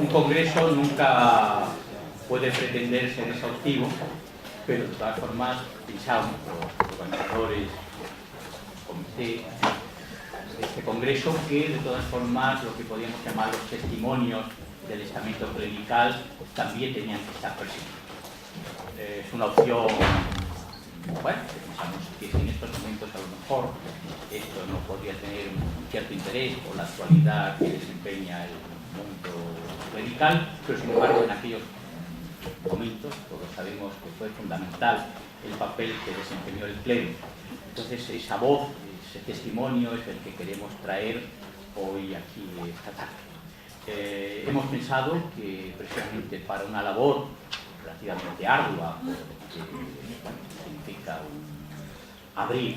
Un congreso nunca puede pretender ser exhaustivo, pero de todas formas pensamos, los organizadores, el comité de este congreso, que de todas formas lo que podríamos llamar los testimonios del estamento clerical también tenían que estar presentes. Es una opción, bueno, pensamos que en estos momentos a lo mejor esto no podría tener un cierto interés por la actualidad que desempeña el mundo clerical, pero sin embargo en aquellos momentos todos sabemos que fue fundamental el papel que desempeñó el clero. Entonces esa voz, ese testimonio es el que queremos traer hoy aquí esta tarde. Hemos pensado que precisamente para una labor relativamente ardua, porque bueno, significa abrir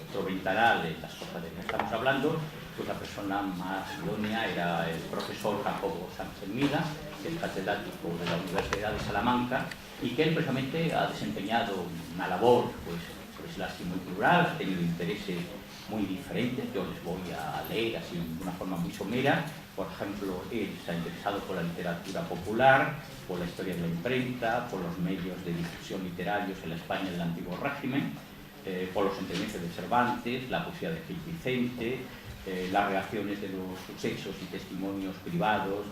otro ventanal en las cosas de que estamos hablando, pues la persona más idónea era el profesor Jacobo Sánchez Mida, que es catedrático de la Universidad de Salamanca, y que él precisamente ha desempeñado una labor, pues así muy plural, ha tenido intereses muy diferentes. Yo les voy a leer así de una forma muy somera. Por ejemplo, él se ha interesado por la literatura popular, por la historia de la imprenta, por los medios de difusión literarios en la España del antiguo régimen, por los entremeses de Cervantes, la poesía de Gil Vicente, las reacciones de los sucesos y testimonios privados,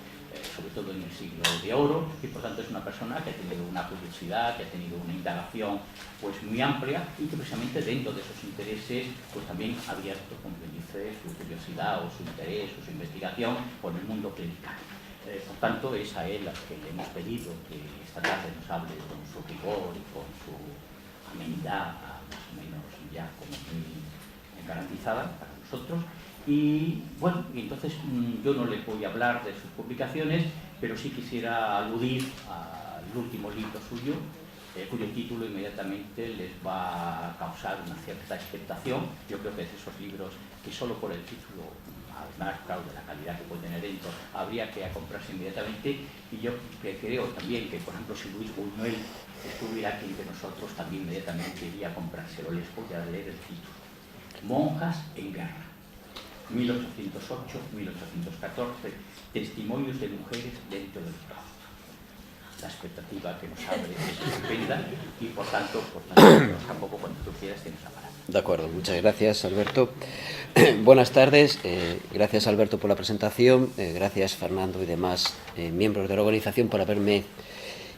sobre todo en el siglo de oro, y por tanto es una persona que ha tenido una curiosidad, que ha tenido una indagación pues muy amplia, y que precisamente dentro de esos intereses pues también ha abierto, como dice, su curiosidad o su interés o su investigación por el mundo clerical. Por tanto, es a él a que le hemos pedido que esta tarde nos hable con su rigor y con su amenidad, más o menos ya como muy garantizada para nosotros. Y bueno, entonces yo no le voy a hablar de sus publicaciones, pero sí quisiera aludir al último libro suyo, cuyo título inmediatamente les va a causar una cierta expectación. Yo creo que es de esos libros que solo por el título, además, claro, de la calidad que puede tener dentro, habría que comprarse inmediatamente. Y yo creo también que, por ejemplo, si Luis Buñuel estuviera aquí entre nosotros, también inmediatamente iría a comprárselo. Les voy a leer el título: Monjas en guerra, 1808-1814, testimonios de mujeres dentro del claustro. La expectativa que nos abre es estupenda y por tanto tampoco cuando tú quieras tienes la palabra. De acuerdo, muchas gracias, Alberto. Buenas tardes, gracias Alberto por la presentación, gracias Fernando y demás miembros de la organización por haberme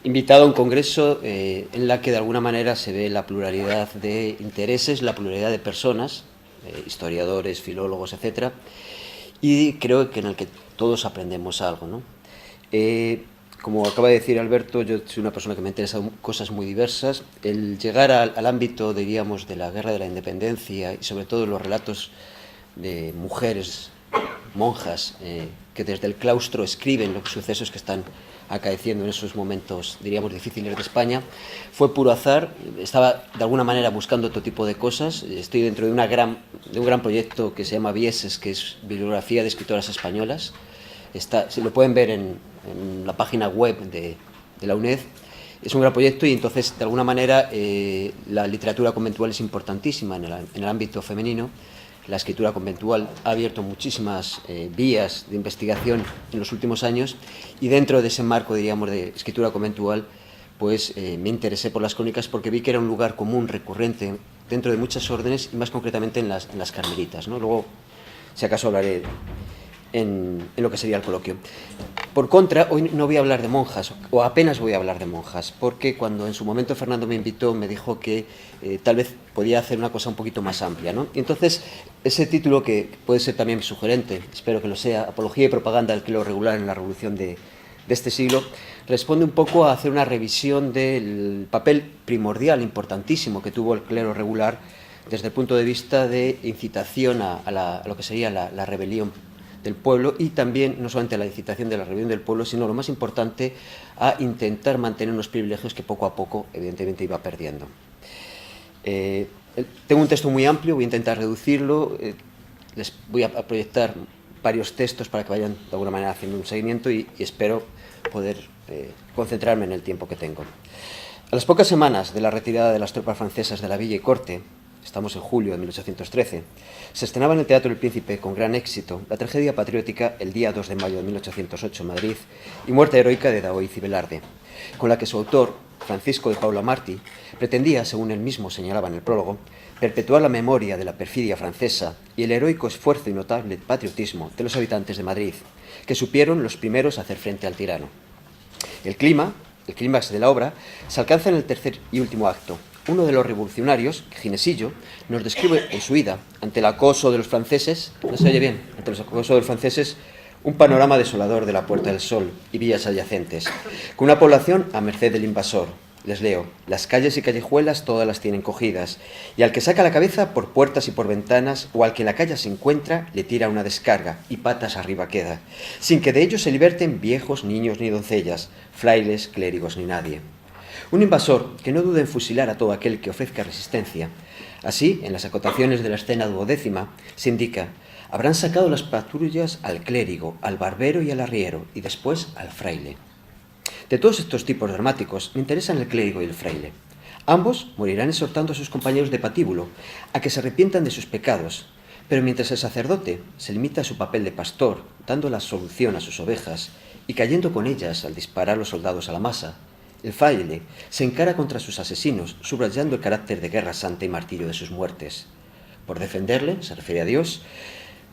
invitado a un congreso en la que de alguna manera se ve la pluralidad de intereses, la pluralidad de personas, historiadores, filólogos, etcétera, y creo que en el que todos aprendemos algo, ¿no? Como acaba de decir Alberto, yo soy una persona que me interesa cosas muy diversas. El llegar al ámbito, diríamos, de la guerra de la independencia y sobre todo los relatos de mujeres, monjas, que desde el claustro escriben los sucesos que están acaeciendo en esos momentos, diríamos, difíciles de España, fue puro azar. Estaba de alguna manera buscando otro tipo de cosas. Estoy dentro de un gran proyecto que se llama Vieses, que es bibliografía de escritoras españolas. Se lo pueden ver en la página web de la UNED. Es un gran proyecto y entonces de alguna manera la literatura conventual es importantísima en el ámbito femenino. La escritura conventual ha abierto muchísimas vías de investigación en los últimos años y dentro de ese marco, diríamos, de escritura conventual, pues me interesé por las crónicas porque vi que era un lugar común, recurrente, dentro de muchas órdenes y más concretamente en las carmelitas, ¿no? Luego, si acaso, hablaré en lo que sería el coloquio. Por contra, hoy no voy a hablar de monjas, o apenas voy a hablar de monjas, porque cuando en su momento Fernando me invitó, me dijo que tal vez podía hacer una cosa un poquito más amplia, ¿no? Y entonces, ese título, que puede ser también sugerente, espero que lo sea, Apología y propaganda del clero regular en la revolución de este siglo, responde un poco a hacer una revisión del papel primordial, importantísimo, que tuvo el clero regular desde el punto de vista de incitación a lo que sería la rebelión del pueblo y también, no solamente a la incitación de la rebelión del pueblo, sino lo más importante, a intentar mantener unos privilegios que poco a poco, evidentemente, iba perdiendo. Tengo un texto muy amplio, voy a intentar reducirlo, les voy a proyectar varios textos para que vayan de alguna manera haciendo un seguimiento y espero poder concentrarme en el tiempo que tengo. A las pocas semanas de la retirada de las tropas francesas de la Villa y Corte, estamos en julio de 1813, se estrenaba en el Teatro del Príncipe con gran éxito la tragedia patriótica El día 2 de mayo de 1808 en Madrid y Muerte heroica de Daoiz y Velarde, con la que su autor, Francisco de Paula Martí, pretendía, según él mismo señalaba en el prólogo, perpetuar la memoria de la perfidia francesa y el heroico esfuerzo y notable patriotismo de los habitantes de Madrid, que supieron los primeros hacer frente al tirano. El clímax de la obra se alcanza en el tercer y último acto. Uno de los revolucionarios, Ginesillo, nos describe en su ida, ante el acoso de los franceses, no se oye bien, ante el acoso de los franceses, un panorama desolador de la Puerta del Sol y villas adyacentes, con una población a merced del invasor. Les leo: las calles y callejuelas todas las tienen cogidas, y al que saca la cabeza por puertas y por ventanas, o al que en la calle se encuentra, le tira una descarga, y patas arriba queda, sin que de ellos se liberten viejos, niños ni doncellas, frailes, clérigos ni nadie. Un invasor que no duda en fusilar a todo aquel que ofrezca resistencia. Así, en las acotaciones de la escena 12ª, se indica: habrán sacado las patrullas al clérigo, al barbero y al arriero, y después al fraile. De todos estos tipos dramáticos me interesan el clérigo y el fraile. Ambos morirán exhortando a sus compañeros de patíbulo a que se arrepientan de sus pecados, pero mientras el sacerdote se limita a su papel de pastor, dando la solución a sus ovejas y cayendo con ellas al disparar los soldados a la masa, el fraile se encara contra sus asesinos, subrayando el carácter de guerra santa y martirio de sus muertes. Por defenderle, se refiere a Dios,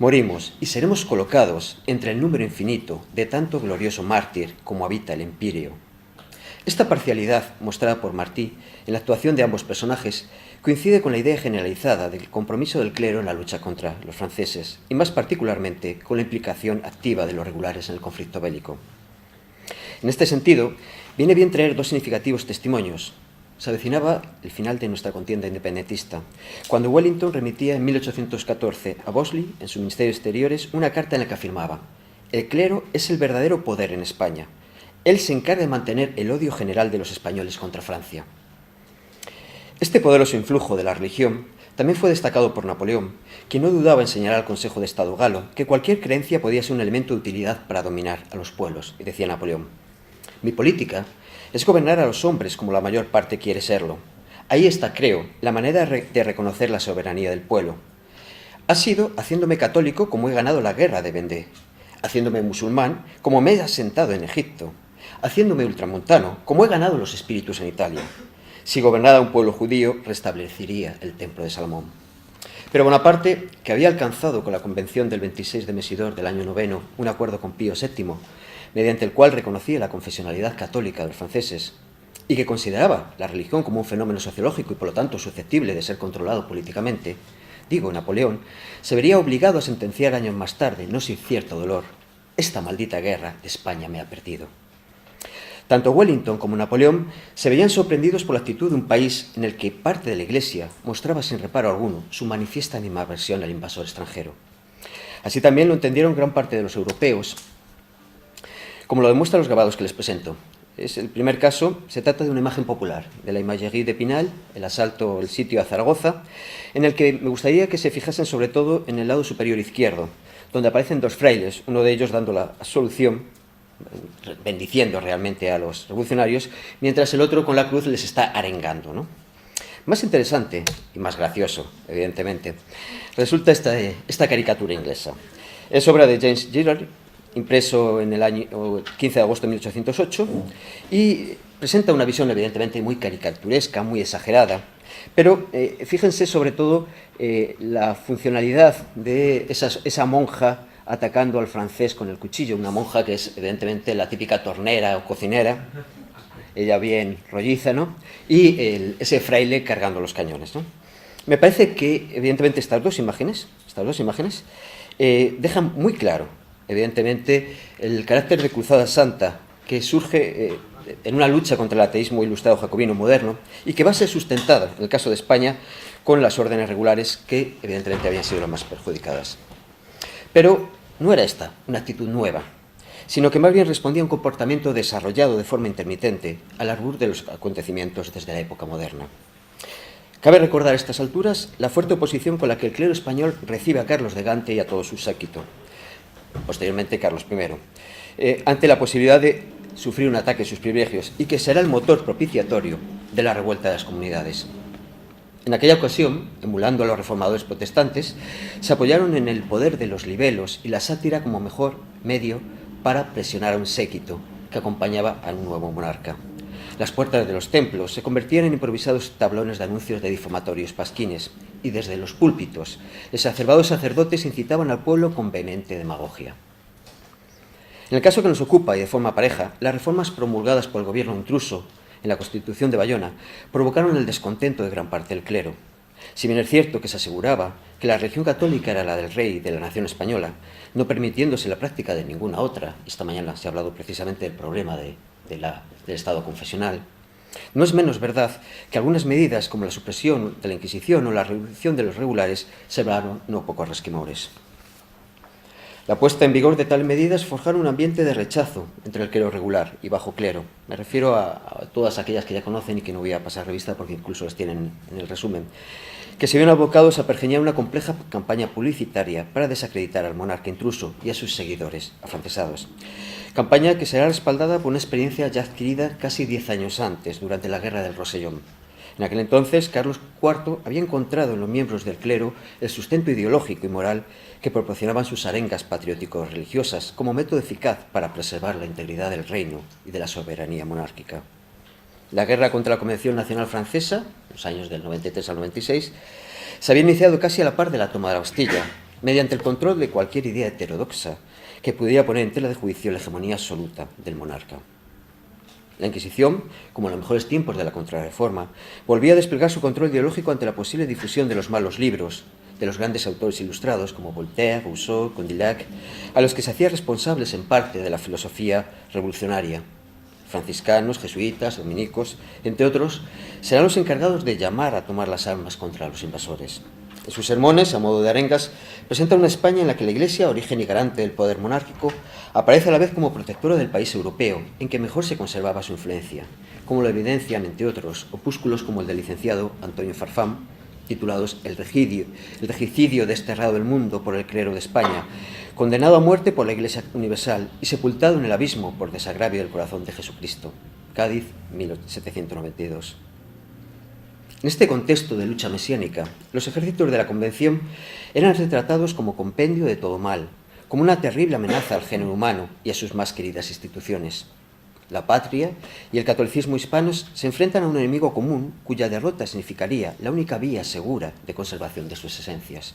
morimos y seremos colocados entre el número infinito de tanto glorioso mártir como habita el empíreo. Esta parcialidad mostrada por Martí en la actuación de ambos personajes coincide con la idea generalizada del compromiso del clero en la lucha contra los franceses y más particularmente con la implicación activa de los regulares en el conflicto bélico. En este sentido, viene bien traer dos significativos testimonios. Se avecinaba el final de nuestra contienda independentista, cuando Wellington remitía en 1814 a Bosley, en su Ministerio de Exteriores, una carta en la que afirmaba: el clero es el verdadero poder en España. Él se encarga de mantener el odio general de los españoles contra Francia. Este poderoso influjo de la religión también fue destacado por Napoleón, quien no dudaba en señalar al Consejo de Estado galo que cualquier creencia podía ser un elemento de utilidad para dominar a los pueblos, y decía Napoleón: mi política es gobernar a los hombres como la mayor parte quiere serlo. Ahí está, creo, la manera de reconocer la soberanía del pueblo. Ha sido haciéndome católico como he ganado la guerra de Vendée, haciéndome musulmán como me he asentado en Egipto, haciéndome ultramontano como he ganado los espíritus en Italia. Si gobernara un pueblo judío, restablecería el templo de Salomón. Pero Bonaparte, que había alcanzado con la convención del 26 de Mesidor del año 9 un acuerdo con Pío VII, mediante el cual reconocía la confesionalidad católica de los franceses y que consideraba la religión como un fenómeno sociológico y por lo tanto susceptible de ser controlado políticamente, Napoleón se vería obligado a sentenciar años más tarde, no sin cierto dolor: esta maldita guerra de España me ha perdido. Tanto Wellington como Napoleón se veían sorprendidos por la actitud de un país en el que parte de la Iglesia mostraba sin reparo alguno su manifiesta animadversión al invasor extranjero. Así también lo entendieron gran parte de los europeos, como lo demuestran los grabados que les presento. Es el primer caso, se trata de una imagen popular, de la Imagerie de Pinal, el asalto, el sitio a Zaragoza, en el que me gustaría que se fijasen sobre todo en el lado superior izquierdo, donde aparecen dos frailes, uno de ellos dando la absolución, bendiciendo realmente a los revolucionarios, mientras el otro con la cruz les está arengando, ¿no? Más interesante y más gracioso, evidentemente, resulta esta caricatura inglesa. Es obra de James Gillard, impreso en el año 15 de agosto de 1808, y presenta una visión evidentemente muy caricaturesca, muy exagerada, pero fíjense sobre todo la funcionalidad de esa monja atacando al francés con el cuchillo, una monja que es evidentemente la típica tornera o cocinera, ella bien rolliza, ¿no? Y ese fraile cargando los cañones, ¿no? Me parece que evidentemente estas dos imágenes dejan muy claro evidentemente el carácter de cruzada santa que surge en una lucha contra el ateísmo ilustrado jacobino moderno y que va a ser sustentada, en el caso de España, con las órdenes regulares que evidentemente habían sido las más perjudicadas. Pero no era esta una actitud nueva, sino que más bien respondía a un comportamiento desarrollado de forma intermitente al albur de los acontecimientos desde la época moderna. Cabe recordar a estas alturas la fuerte oposición con la que el clero español recibe a Carlos de Gante y a todo su séquito, posteriormente Carlos I, ante la posibilidad de sufrir un ataque a sus privilegios y que será el motor propiciatorio de la revuelta de las comunidades. En aquella ocasión, emulando a los reformadores protestantes, se apoyaron en el poder de los libelos y la sátira como mejor medio para presionar a un séquito que acompañaba a un nuevo monarca. Las puertas de los templos se convertían en improvisados tablones de anuncios de difamatorios pasquines y desde los púlpitos, exacerbados sacerdotes incitaban al pueblo con vehemente demagogia. En el caso que nos ocupa y de forma pareja, las reformas promulgadas por el gobierno intruso en la Constitución de Bayona provocaron el descontento de gran parte del clero. Si bien es cierto que se aseguraba que la religión católica era la del rey y de la nación española, no permitiéndose la práctica de ninguna otra, esta mañana se ha hablado precisamente del problema del Estado confesional, no es menos verdad que algunas medidas como la supresión de la Inquisición o la reducción de los regulares se llevaron no pocos resquemores. La puesta en vigor de tales medidas forjaron un ambiente de rechazo entre el clero regular y bajo clero. Me refiero a todas aquellas que ya conocen y que no voy a pasar revista porque incluso las tienen en el resumen, que se vieron abocados a pergeñar una compleja campaña publicitaria para desacreditar al monarca intruso y a sus seguidores afrancesados. Campaña que será respaldada por una experiencia ya adquirida casi 10 años antes, durante la Guerra del Rosellón. En aquel entonces, Carlos IV había encontrado en los miembros del clero el sustento ideológico y moral que proporcionaban sus arengas patriótico-religiosas como método eficaz para preservar la integridad del reino y de la soberanía monárquica. La guerra contra la Convención Nacional Francesa, los años del 93 al 96, se había iniciado casi a la par de la toma de la Bastilla, mediante el control de cualquier idea heterodoxa que pudiera poner en tela de juicio la hegemonía absoluta del monarca. La Inquisición, como en los mejores tiempos de la Contrarreforma, volvía a desplegar su control ideológico ante la posible difusión de los malos libros, de los grandes autores ilustrados como Voltaire, Rousseau, Condillac, a los que se hacía responsables en parte de la filosofía revolucionaria. Franciscanos, jesuitas, dominicos, entre otros, serán los encargados de llamar a tomar las armas contra los invasores. En sus sermones, a modo de arengas, presenta una España en la que la Iglesia, origen y garante del poder monárquico, aparece a la vez como protectora del país europeo, en que mejor se conservaba su influencia, como lo evidencian, entre otros, opúsculos como el del licenciado Antonio Farfán, titulados El regicidio desterrado del mundo por el clero de España, condenado a muerte por la Iglesia Universal y sepultado en el abismo por desagravio del corazón de Jesucristo. Cádiz, 1792. En este contexto de lucha mesiánica, los ejércitos de la Convención eran retratados como compendio de todo mal, como una terrible amenaza al género humano y a sus más queridas instituciones. La patria y el catolicismo hispanos se enfrentan a un enemigo común cuya derrota significaría la única vía segura de conservación de sus esencias.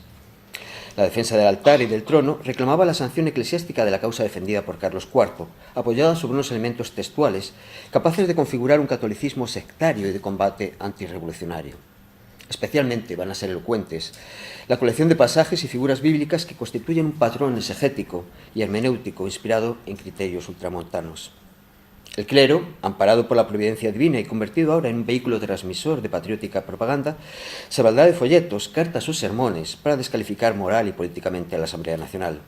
La defensa del altar y del trono reclamaba la sanción eclesiástica de la causa defendida por Carlos IV, apoyada sobre unos elementos textuales capaces de configurar un catolicismo sectario y de combate antirrevolucionario. Especialmente van a ser elocuentes la colección de pasajes y figuras bíblicas que constituyen un patrón exegético y hermenéutico inspirado en criterios ultramontanos. El clero, amparado por la providencia divina y convertido ahora en un vehículo transmisor de patriótica propaganda, se valdrá de folletos, cartas o sermones para descalificar moral y políticamente a la Asamblea Nacional.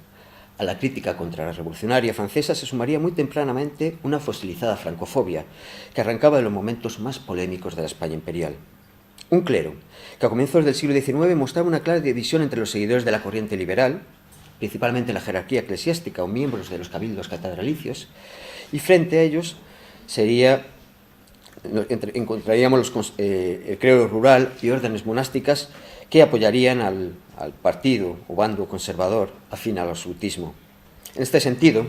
A la crítica contra la revolucionaria francesa se sumaría muy tempranamente una fosilizada francofobia que arrancaba de los momentos más polémicos de la España imperial. Un clero que a comienzos del siglo XIX mostraba una clara división entre los seguidores de la corriente liberal, principalmente la jerarquía eclesiástica o miembros de los cabildos catedralicios, y frente a ellos encontraríamos el clero rural y órdenes monásticas que apoyarían al partido o bando conservador afín al absolutismo. En este sentido,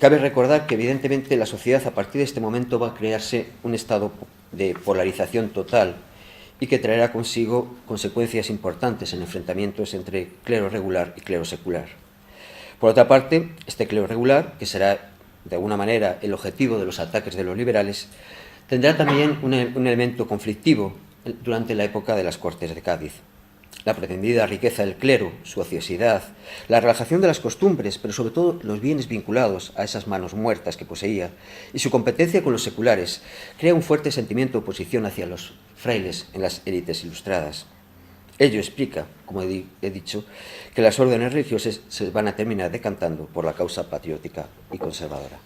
cabe recordar que evidentemente la sociedad a partir de este momento va a crearse un estado de polarización total y que traerá consigo consecuencias importantes en enfrentamientos entre clero regular y clero secular. Por otra parte, este clero regular, que será de alguna manera el objetivo de los ataques de los liberales, tendrá también un elemento conflictivo durante la época de las Cortes de Cádiz. La pretendida riqueza del clero, su ociosidad, la relajación de las costumbres, pero sobre todo los bienes vinculados a esas manos muertas que poseía, y su competencia con los seculares, crea un fuerte sentimiento de oposición hacia los frailes en las élites ilustradas. Ello explica, como he dicho, que las órdenes religiosas se van a terminar decantando por la causa patriótica y conservadora.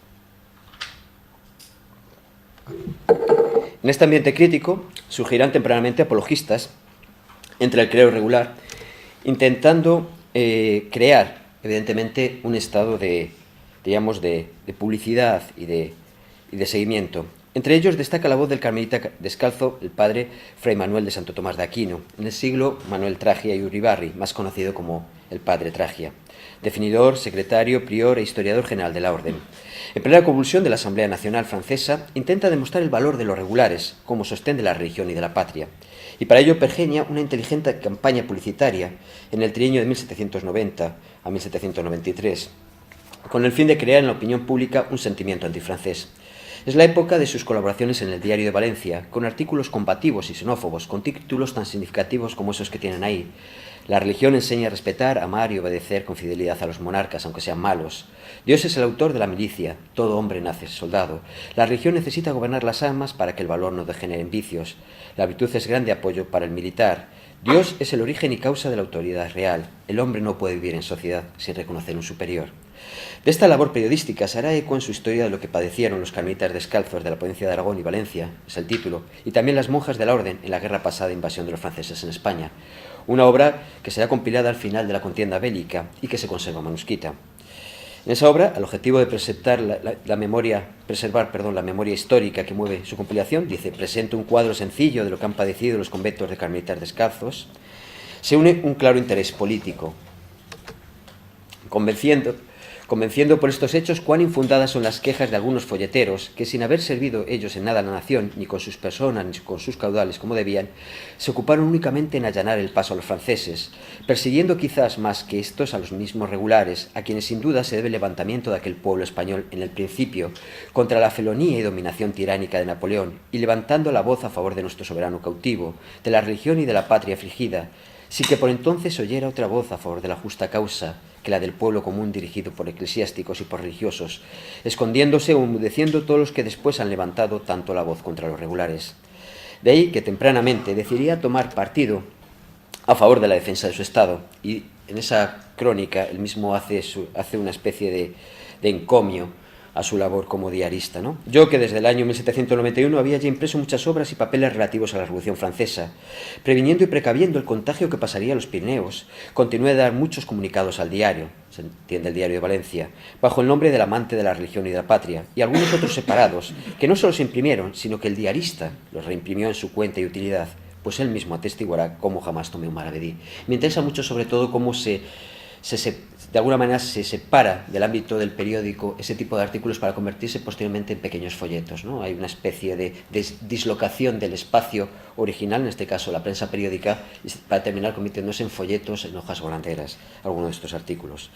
En este ambiente crítico surgirán tempranamente apologistas entre el clero regular, intentando crear, evidentemente, un estado de publicidad y de seguimiento. Entre ellos destaca la voz del carmelita descalzo, el padre Fray Manuel de Santo Tomás de Aquino, en el siglo Manuel Tragia y Uribarri, más conocido como el padre Tragia, definidor, secretario, prior e historiador general de la Orden. En plena convulsión de la Asamblea Nacional Francesa, intenta demostrar el valor de los regulares como sostén de la religión y de la patria, y para ello pergeña una inteligente campaña publicitaria en el trienio de 1790 a 1793, con el fin de crear en la opinión pública un sentimiento antifrancés. Es la época de sus colaboraciones en el Diario de Valencia, con artículos combativos y xenófobos, con títulos tan significativos como esos que tienen ahí. La religión enseña a respetar, amar y obedecer con fidelidad a los monarcas, aunque sean malos. Dios es el autor de la milicia, todo hombre nace soldado. La religión necesita gobernar las almas para que el valor no degenere en vicios. La virtud es grande apoyo para el militar. Dios es el origen y causa de la autoridad real. El hombre no puede vivir en sociedad sin reconocer un superior. De esta labor periodística se hará eco en su historia de lo que padecieron los carmelitas descalzos de la provincia de Aragón y Valencia, es el título, y también las monjas de la Orden en la guerra pasada de invasión de los franceses en España, una obra que será compilada al final de la contienda bélica y que se conserva manuscrita. En esa obra, al objetivo de preservar la memoria histórica que mueve su compilación, dice, presenta un cuadro sencillo de lo que han padecido los conventos de carmelitas descalzos, se une un claro interés político, convenciendo por estos hechos cuán infundadas son las quejas de algunos folleteros que, sin haber servido ellos en nada a la nación, ni con sus personas, ni con sus caudales como debían, se ocuparon únicamente en allanar el paso a los franceses, persiguiendo quizás más que estos a los mismos regulares, a quienes sin duda se debe el levantamiento de aquel pueblo español en el principio, contra la felonía y dominación tiránica de Napoleón, y levantando la voz a favor de nuestro soberano cautivo, de la religión y de la patria afligida, sin que por entonces oyera otra voz a favor de la justa causa, que la del pueblo común dirigido por eclesiásticos y por religiosos, escondiéndose o enmudeciendo todos los que después han levantado tanto la voz contra los regulares. De ahí que tempranamente decidiría tomar partido a favor de la defensa de su Estado, y en esa crónica él mismo hace una especie de encomio a su labor como diarista, ¿no? Yo, que desde el año 1791 había ya impreso muchas obras y papeles relativos a la Revolución Francesa, previniendo y precaviendo el contagio que pasaría a los Pirineos, continué a dar muchos comunicados al diario, se entiende el Diario de Valencia, bajo el nombre del amante de la religión y de la patria, y algunos otros separados, que no solo se imprimieron, sino que el diarista los reimprimió en su cuenta y utilidad, pues él mismo atestiguará cómo jamás tomé un maravedí. Me interesa mucho sobre todo cómo de alguna manera se separa del ámbito del periódico ese tipo de artículos para convertirse posteriormente en pequeños folletos, ¿no? Hay una especie de dislocación del espacio original, en este caso la prensa periódica, para terminar convirtiéndose en folletos, en hojas volanteras, algunos de estos artículos.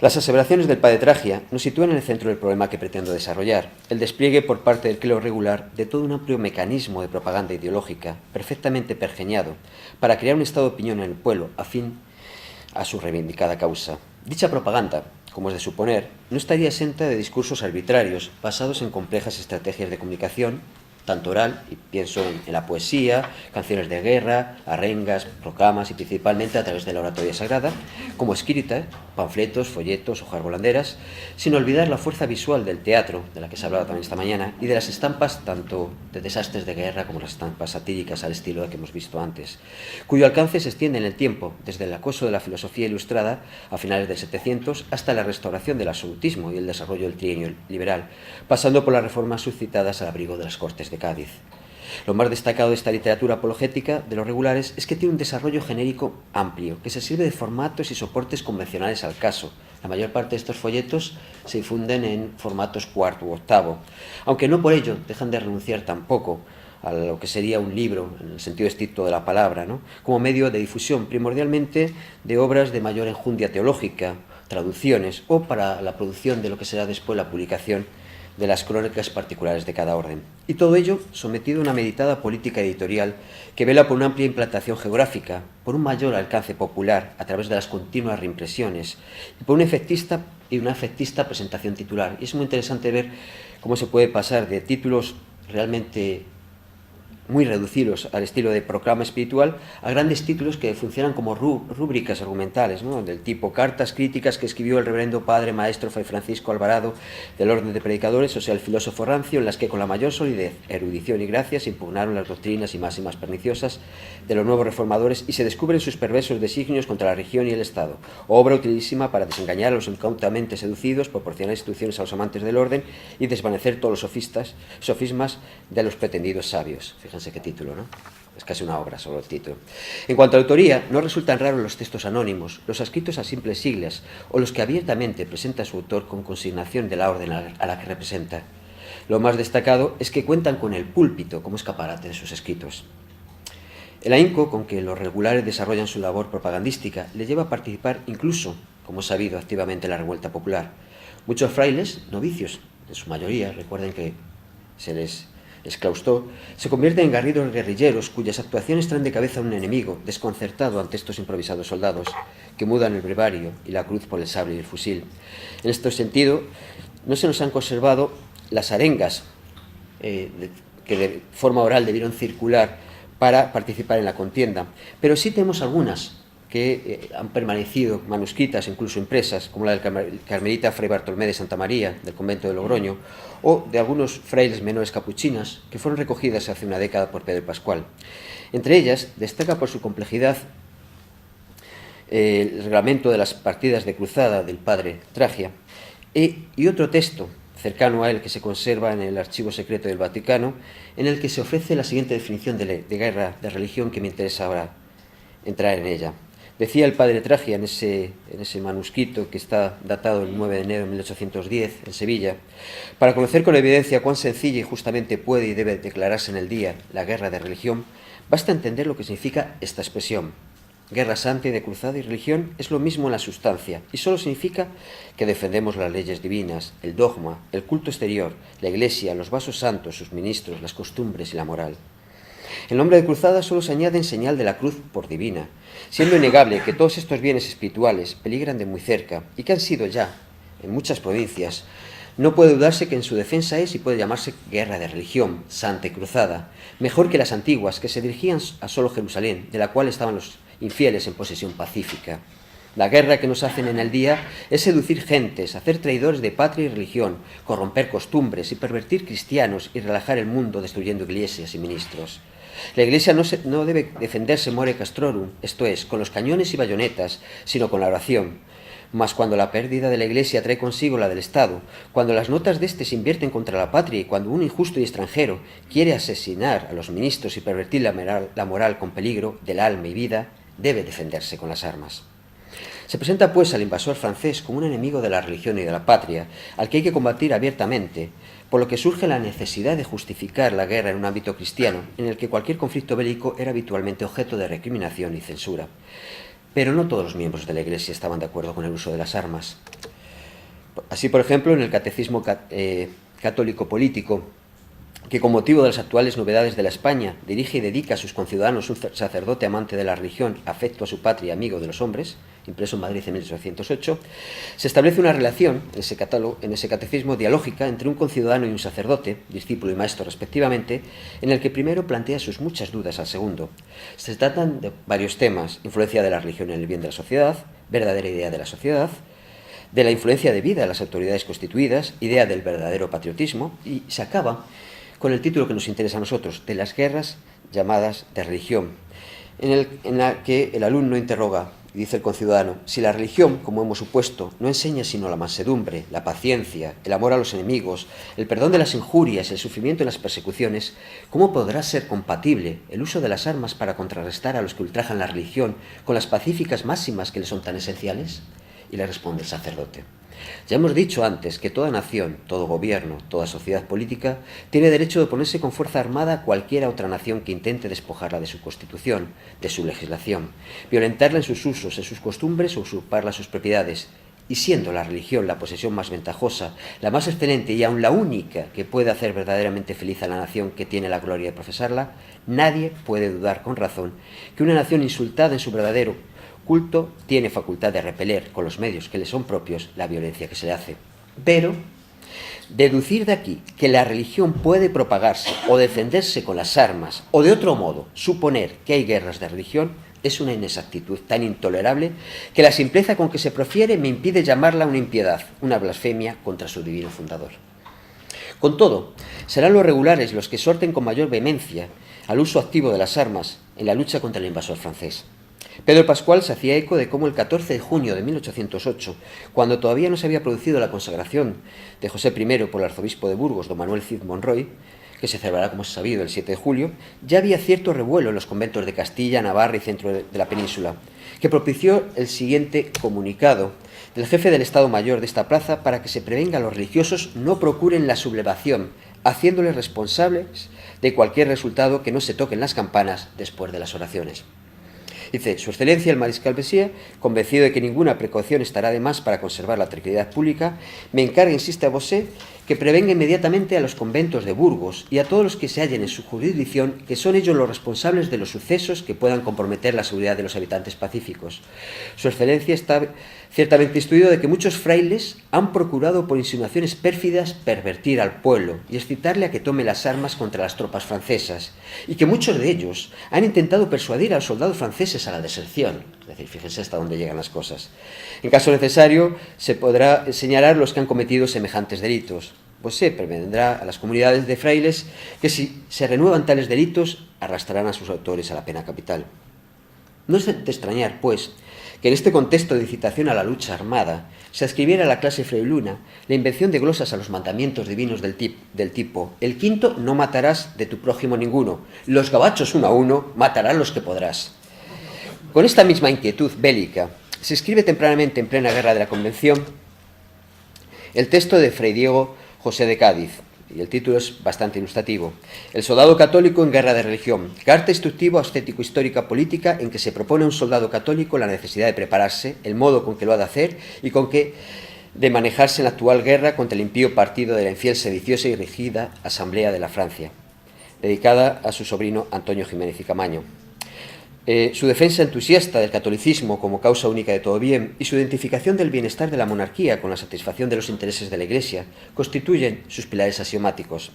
Las aseveraciones del padre Tragia nos sitúan en el centro del problema que pretendo desarrollar, el despliegue por parte del clero regular de todo un amplio mecanismo de propaganda ideológica, perfectamente pergeñado, para crear un estado de opinión en el pueblo, afín a su reivindicada causa. Dicha propaganda, como es de suponer, no estaría exenta de discursos arbitrarios basados en complejas estrategias de comunicación, tanto oral, y pienso en la poesía, canciones de guerra, arengas, proclamas y principalmente a través de la oratoria sagrada, como escrita, panfletos, folletos, hojas volanderas, sin olvidar la fuerza visual del teatro, de la que se hablaba también esta mañana, y de las estampas tanto de desastres de guerra como las estampas satíricas al estilo que hemos visto antes, cuyo alcance se extiende en el tiempo, desde el acoso de la filosofía ilustrada a finales del 700 hasta la restauración del absolutismo y el desarrollo del trienio liberal, pasando por las reformas suscitadas al abrigo de las Cortes de Cádiz. Lo más destacado de esta literatura apologética de los regulares es que tiene un desarrollo genérico amplio, que se sirve de formatos y soportes convencionales al caso. La mayor parte de estos folletos se difunden en formatos cuarto u octavo, aunque no por ello dejan de renunciar tampoco a lo que sería un libro, en el sentido estricto de la palabra, ¿no? Como medio de difusión, primordialmente de obras de mayor enjundia teológica, traducciones, o para la producción de lo que será después la publicación de las crónicas particulares de cada orden. Y todo ello sometido a una meditada política editorial que vela por una amplia implantación geográfica, por un mayor alcance popular a través de las continuas reimpresiones y por una efectista presentación titular. Y es muy interesante ver cómo se puede pasar de títulos realmente muy reducidos al estilo de proclama espiritual, a grandes títulos que funcionan como rúbricas argumentales, ¿no? Del tipo cartas críticas que escribió el reverendo padre maestro Fray Francisco Alvarado del Orden de Predicadores, o sea, el filósofo rancio, en las que con la mayor solidez, erudición y gracia se impugnaron las doctrinas y máximas perniciosas de los nuevos reformadores y se descubren sus perversos designios contra la religión y el Estado, obra utilísima para desengañar a los incautamente seducidos, proporcionar instrucciones a los amantes del orden y desvanecer todos los sofismas de los pretendidos sabios. Fíjense qué título, ¿no? Es casi una obra, solo el título. En cuanto a autoría, no resultan raros los textos anónimos, los adscritos a simples siglas o los que abiertamente presenta su autor con consignación de la orden a la que representa. Lo más destacado es que cuentan con el púlpito como escaparate de sus escritos. El ahínco con que los regulares desarrollan su labor propagandística les lleva a participar incluso, como es sabido, activamente en la revuelta popular. Muchos frailes, novicios, en su mayoría, recuerden que se les exclaustó, se convierten en garridos guerrilleros cuyas actuaciones traen de cabeza a un enemigo desconcertado ante estos improvisados soldados que mudan el brevario y la cruz por el sable y el fusil. En este sentido, no se nos han conservado las arengas que de forma oral debieron circular para participar en la contienda, pero sí tenemos algunas que han permanecido manuscritas, incluso impresas, como la del carmelita Fray Bartolomé de Santa María, del convento de Logroño, o de algunos frailes menores capuchinas, que fueron recogidas hace una década por Pedro Pascual. Entre ellas, destaca por su complejidad el reglamento de las partidas de cruzada del padre Tragia, y otro texto cercano a él que se conserva en el archivo secreto del Vaticano, en el que se ofrece la siguiente definición de guerra de religión que me interesa ahora entrar en ella. Decía el padre Tragia en ese manuscrito que está datado el 9 de enero de 1810 en Sevilla: para conocer con evidencia cuán sencilla y justamente puede y debe declararse en el día la guerra de religión, basta entender lo que significa esta expresión. Guerra santa y de cruzada y religión es lo mismo en la sustancia y solo significa que defendemos las leyes divinas, el dogma, el culto exterior, la Iglesia, los vasos santos, sus ministros, las costumbres y la moral. El nombre de cruzada solo se añade en señal de la cruz por divina, siendo innegable que todos estos bienes espirituales peligran de muy cerca y que han sido ya, en muchas provincias, no puede dudarse que en su defensa es y puede llamarse guerra de religión, santa y cruzada, mejor que las antiguas que se dirigían a solo Jerusalén, de la cual estaban los infieles en posesión pacífica. La guerra que nos hacen en el día es seducir gentes, hacer traidores de patria y religión, corromper costumbres y pervertir cristianos y relajar el mundo destruyendo iglesias y ministros. La Iglesia no debe defenderse more castrorum, esto es, con los cañones y bayonetas, sino con la oración. Mas cuando la pérdida de la Iglesia trae consigo la del Estado, cuando las notas de éste se invierten contra la patria y cuando un injusto y extranjero quiere asesinar a los ministros y pervertir la moral con peligro del alma y vida, debe defenderse con las armas. Se presenta pues al invasor francés como un enemigo de la religión y de la patria, al que hay que combatir abiertamente, por lo que surge la necesidad de justificar la guerra en un ámbito cristiano, en el que cualquier conflicto bélico era habitualmente objeto de recriminación y censura. Pero no todos los miembros de la Iglesia estaban de acuerdo con el uso de las armas. Así, por ejemplo, en el Catecismo Católico Político, que con motivo de las actuales novedades de la España dirige y dedica a sus conciudadanos un sacerdote amante de la religión, afecto a su patria y amigo de los hombres, impreso en Madrid en 1808, se establece una relación en ese catecismo dialógica entre un conciudadano y un sacerdote, discípulo y maestro respectivamente, en el que primero plantea sus muchas dudas al segundo. Se tratan de varios temas: influencia de la religión en el bien de la sociedad, verdadera idea de la sociedad, de la influencia de vida de las autoridades constituidas, idea del verdadero patriotismo, y se acaba con el título que nos interesa a nosotros, de las guerras llamadas de religión, en la que el alumno interroga, y dice el conciudadano: si la religión, como hemos supuesto, no enseña sino la mansedumbre, la paciencia, el amor a los enemigos, el perdón de las injurias, el sufrimiento en las persecuciones, ¿cómo podrá ser compatible el uso de las armas para contrarrestar a los que ultrajan la religión con las pacíficas máximas que le son tan esenciales? Y le responde el sacerdote: ya hemos dicho antes que toda nación, todo gobierno, toda sociedad política tiene derecho de oponerse con fuerza armada a cualquier otra nación que intente despojarla de su constitución, de su legislación, violentarla en sus usos, en sus costumbres o usurparla sus propiedades. Y siendo la religión la posesión más ventajosa, la más excelente y aun la única que puede hacer verdaderamente feliz a la nación que tiene la gloria de profesarla, nadie puede dudar con razón que una nación insultada en su verdadero tiene facultad de repeler con los medios que le son propios la violencia que se le hace. Pero Deducir de aquí que la religión puede propagarse o defenderse con las armas, o de otro modo, suponer que hay guerras de religión, es una inexactitud tan intolerable que la simpleza con que se profiere me impide llamarla una impiedad, una blasfemia contra su divino fundador. Con todo, serán los regulares los que exhorten con mayor vehemencia al uso activo de las armas en la lucha contra el invasor francés. Pedro Pascual se hacía eco de cómo el 14 de junio de 1808, cuando todavía no se había producido la consagración de José I por el arzobispo de Burgos, don Manuel Cid Monroy, que se celebrará, como es sabido, el 7 de julio, ya había cierto revuelo en los conventos de Castilla, Navarra y centro de la península, que propició el siguiente comunicado del jefe del Estado Mayor de esta plaza para que se prevenga a los religiosos no procuren la sublevación, haciéndoles responsables de cualquier resultado que no se toquen las campanas después de las oraciones. Dice, Su Excelencia el Mariscal Bessières, convencido de que ninguna precaución estará de más para conservar la tranquilidad pública, me encarga, insiste a Bosé, que prevenga inmediatamente a los conventos de Burgos y a todos los que se hallen en su jurisdicción, que son ellos los responsables de los sucesos que puedan comprometer la seguridad de los habitantes pacíficos. Su Excelencia está ciertamente instruido de que muchos frailes han procurado por insinuaciones pérfidas pervertir al pueblo y excitarle a que tome las armas contra las tropas francesas, y que muchos de ellos han intentado persuadir a los soldados franceses a la deserción. Es decir, fíjense hasta dónde llegan las cosas. En caso necesario, se podrá señalar los que han cometido semejantes delitos. Pues se prevendrá a las comunidades de frailes que si se renuevan tales delitos, arrastrarán a sus autores a la pena capital. No es de extrañar, pues, que en este contexto de incitación a la lucha armada se adscribiera a la clase frailuna la invención de glosas a los mandamientos divinos del tipo: el quinto, no matarás de tu prójimo ninguno, los gabachos uno a uno, matarás los que podrás. Con esta misma inquietud bélica se escribe tempranamente, en plena guerra de la Convención, el texto de Fray Diego José de Cádiz, y el título es bastante ilustrativo: El soldado católico en guerra de religión, carta instructiva estético-histórica política en que se propone a un soldado católico la necesidad de prepararse, el modo con que lo ha de hacer y con que de manejarse en la actual guerra contra el impío partido de la infiel, sediciosa y rígida Asamblea de la Francia, dedicada a su sobrino Antonio Jiménez y Camaño. Su defensa entusiasta del catolicismo como causa única de todo bien y su identificación del bienestar de la monarquía con la satisfacción de los intereses de la Iglesia constituyen sus pilares axiomáticos.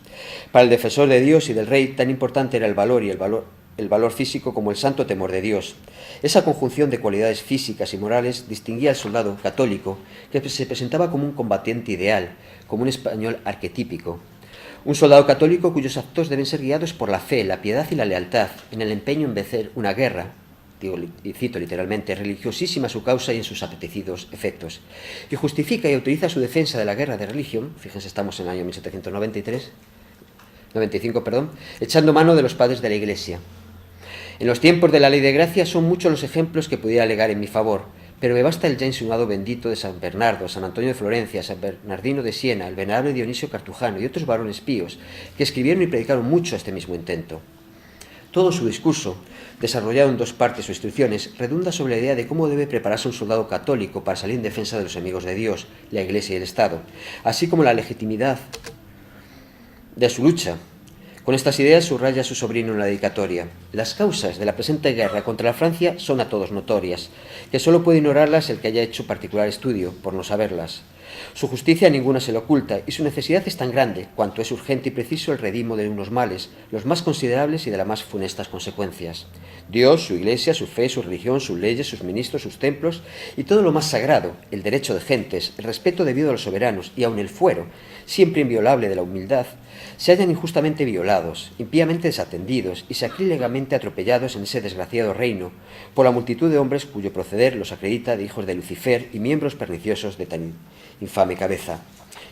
Para el defensor de Dios y del rey, tan importante era el valor físico como el santo temor de Dios. Esa conjunción de cualidades físicas y morales distinguía al soldado católico, que se presentaba como un combatiente ideal, como un español arquetípico. Un soldado católico cuyos actos deben ser guiados por la fe, la piedad y la lealtad, en el empeño en vencer una guerra, y cito literalmente, religiosísima su causa y en sus apetecidos efectos, y justifica y autoriza su defensa de la guerra de religión, fíjense, estamos en el año 1795, echando mano de los padres de la Iglesia. En los tiempos de la ley de gracia son muchos los ejemplos que pudiera alegar en mi favor, pero me basta el ya insinuado bendito de San Bernardo, San Antonio de Florencia, San Bernardino de Siena, el venerable Dionisio Cartujano y otros varones píos que escribieron y predicaron mucho este mismo intento. Todo su discurso, desarrollado en dos partes o instrucciones, redunda sobre la idea de cómo debe prepararse un soldado católico para salir en defensa de los enemigos de Dios, la Iglesia y el Estado, así como la legitimidad de su lucha. Con estas ideas subraya su sobrino en la dedicatoria: las causas de la presente guerra contra la Francia son a todos notorias, que solo puede ignorarlas el que haya hecho particular estudio, por no saberlas. Su justicia a ninguna se le oculta, y su necesidad es tan grande cuanto es urgente y preciso el redimo de unos males, los más considerables y de las más funestas consecuencias. Dios, su Iglesia, su fe, su religión, sus leyes, sus ministros, sus templos y todo lo más sagrado, el derecho de gentes, el respeto debido a los soberanos y aun el fuero, siempre inviolable de la humildad, se hallan injustamente violados, impíamente desatendidos y sacrílegamente atropellados en ese desgraciado reino por la multitud de hombres cuyo proceder los acredita de hijos de Lucifer y miembros perniciosos de tan infame cabeza.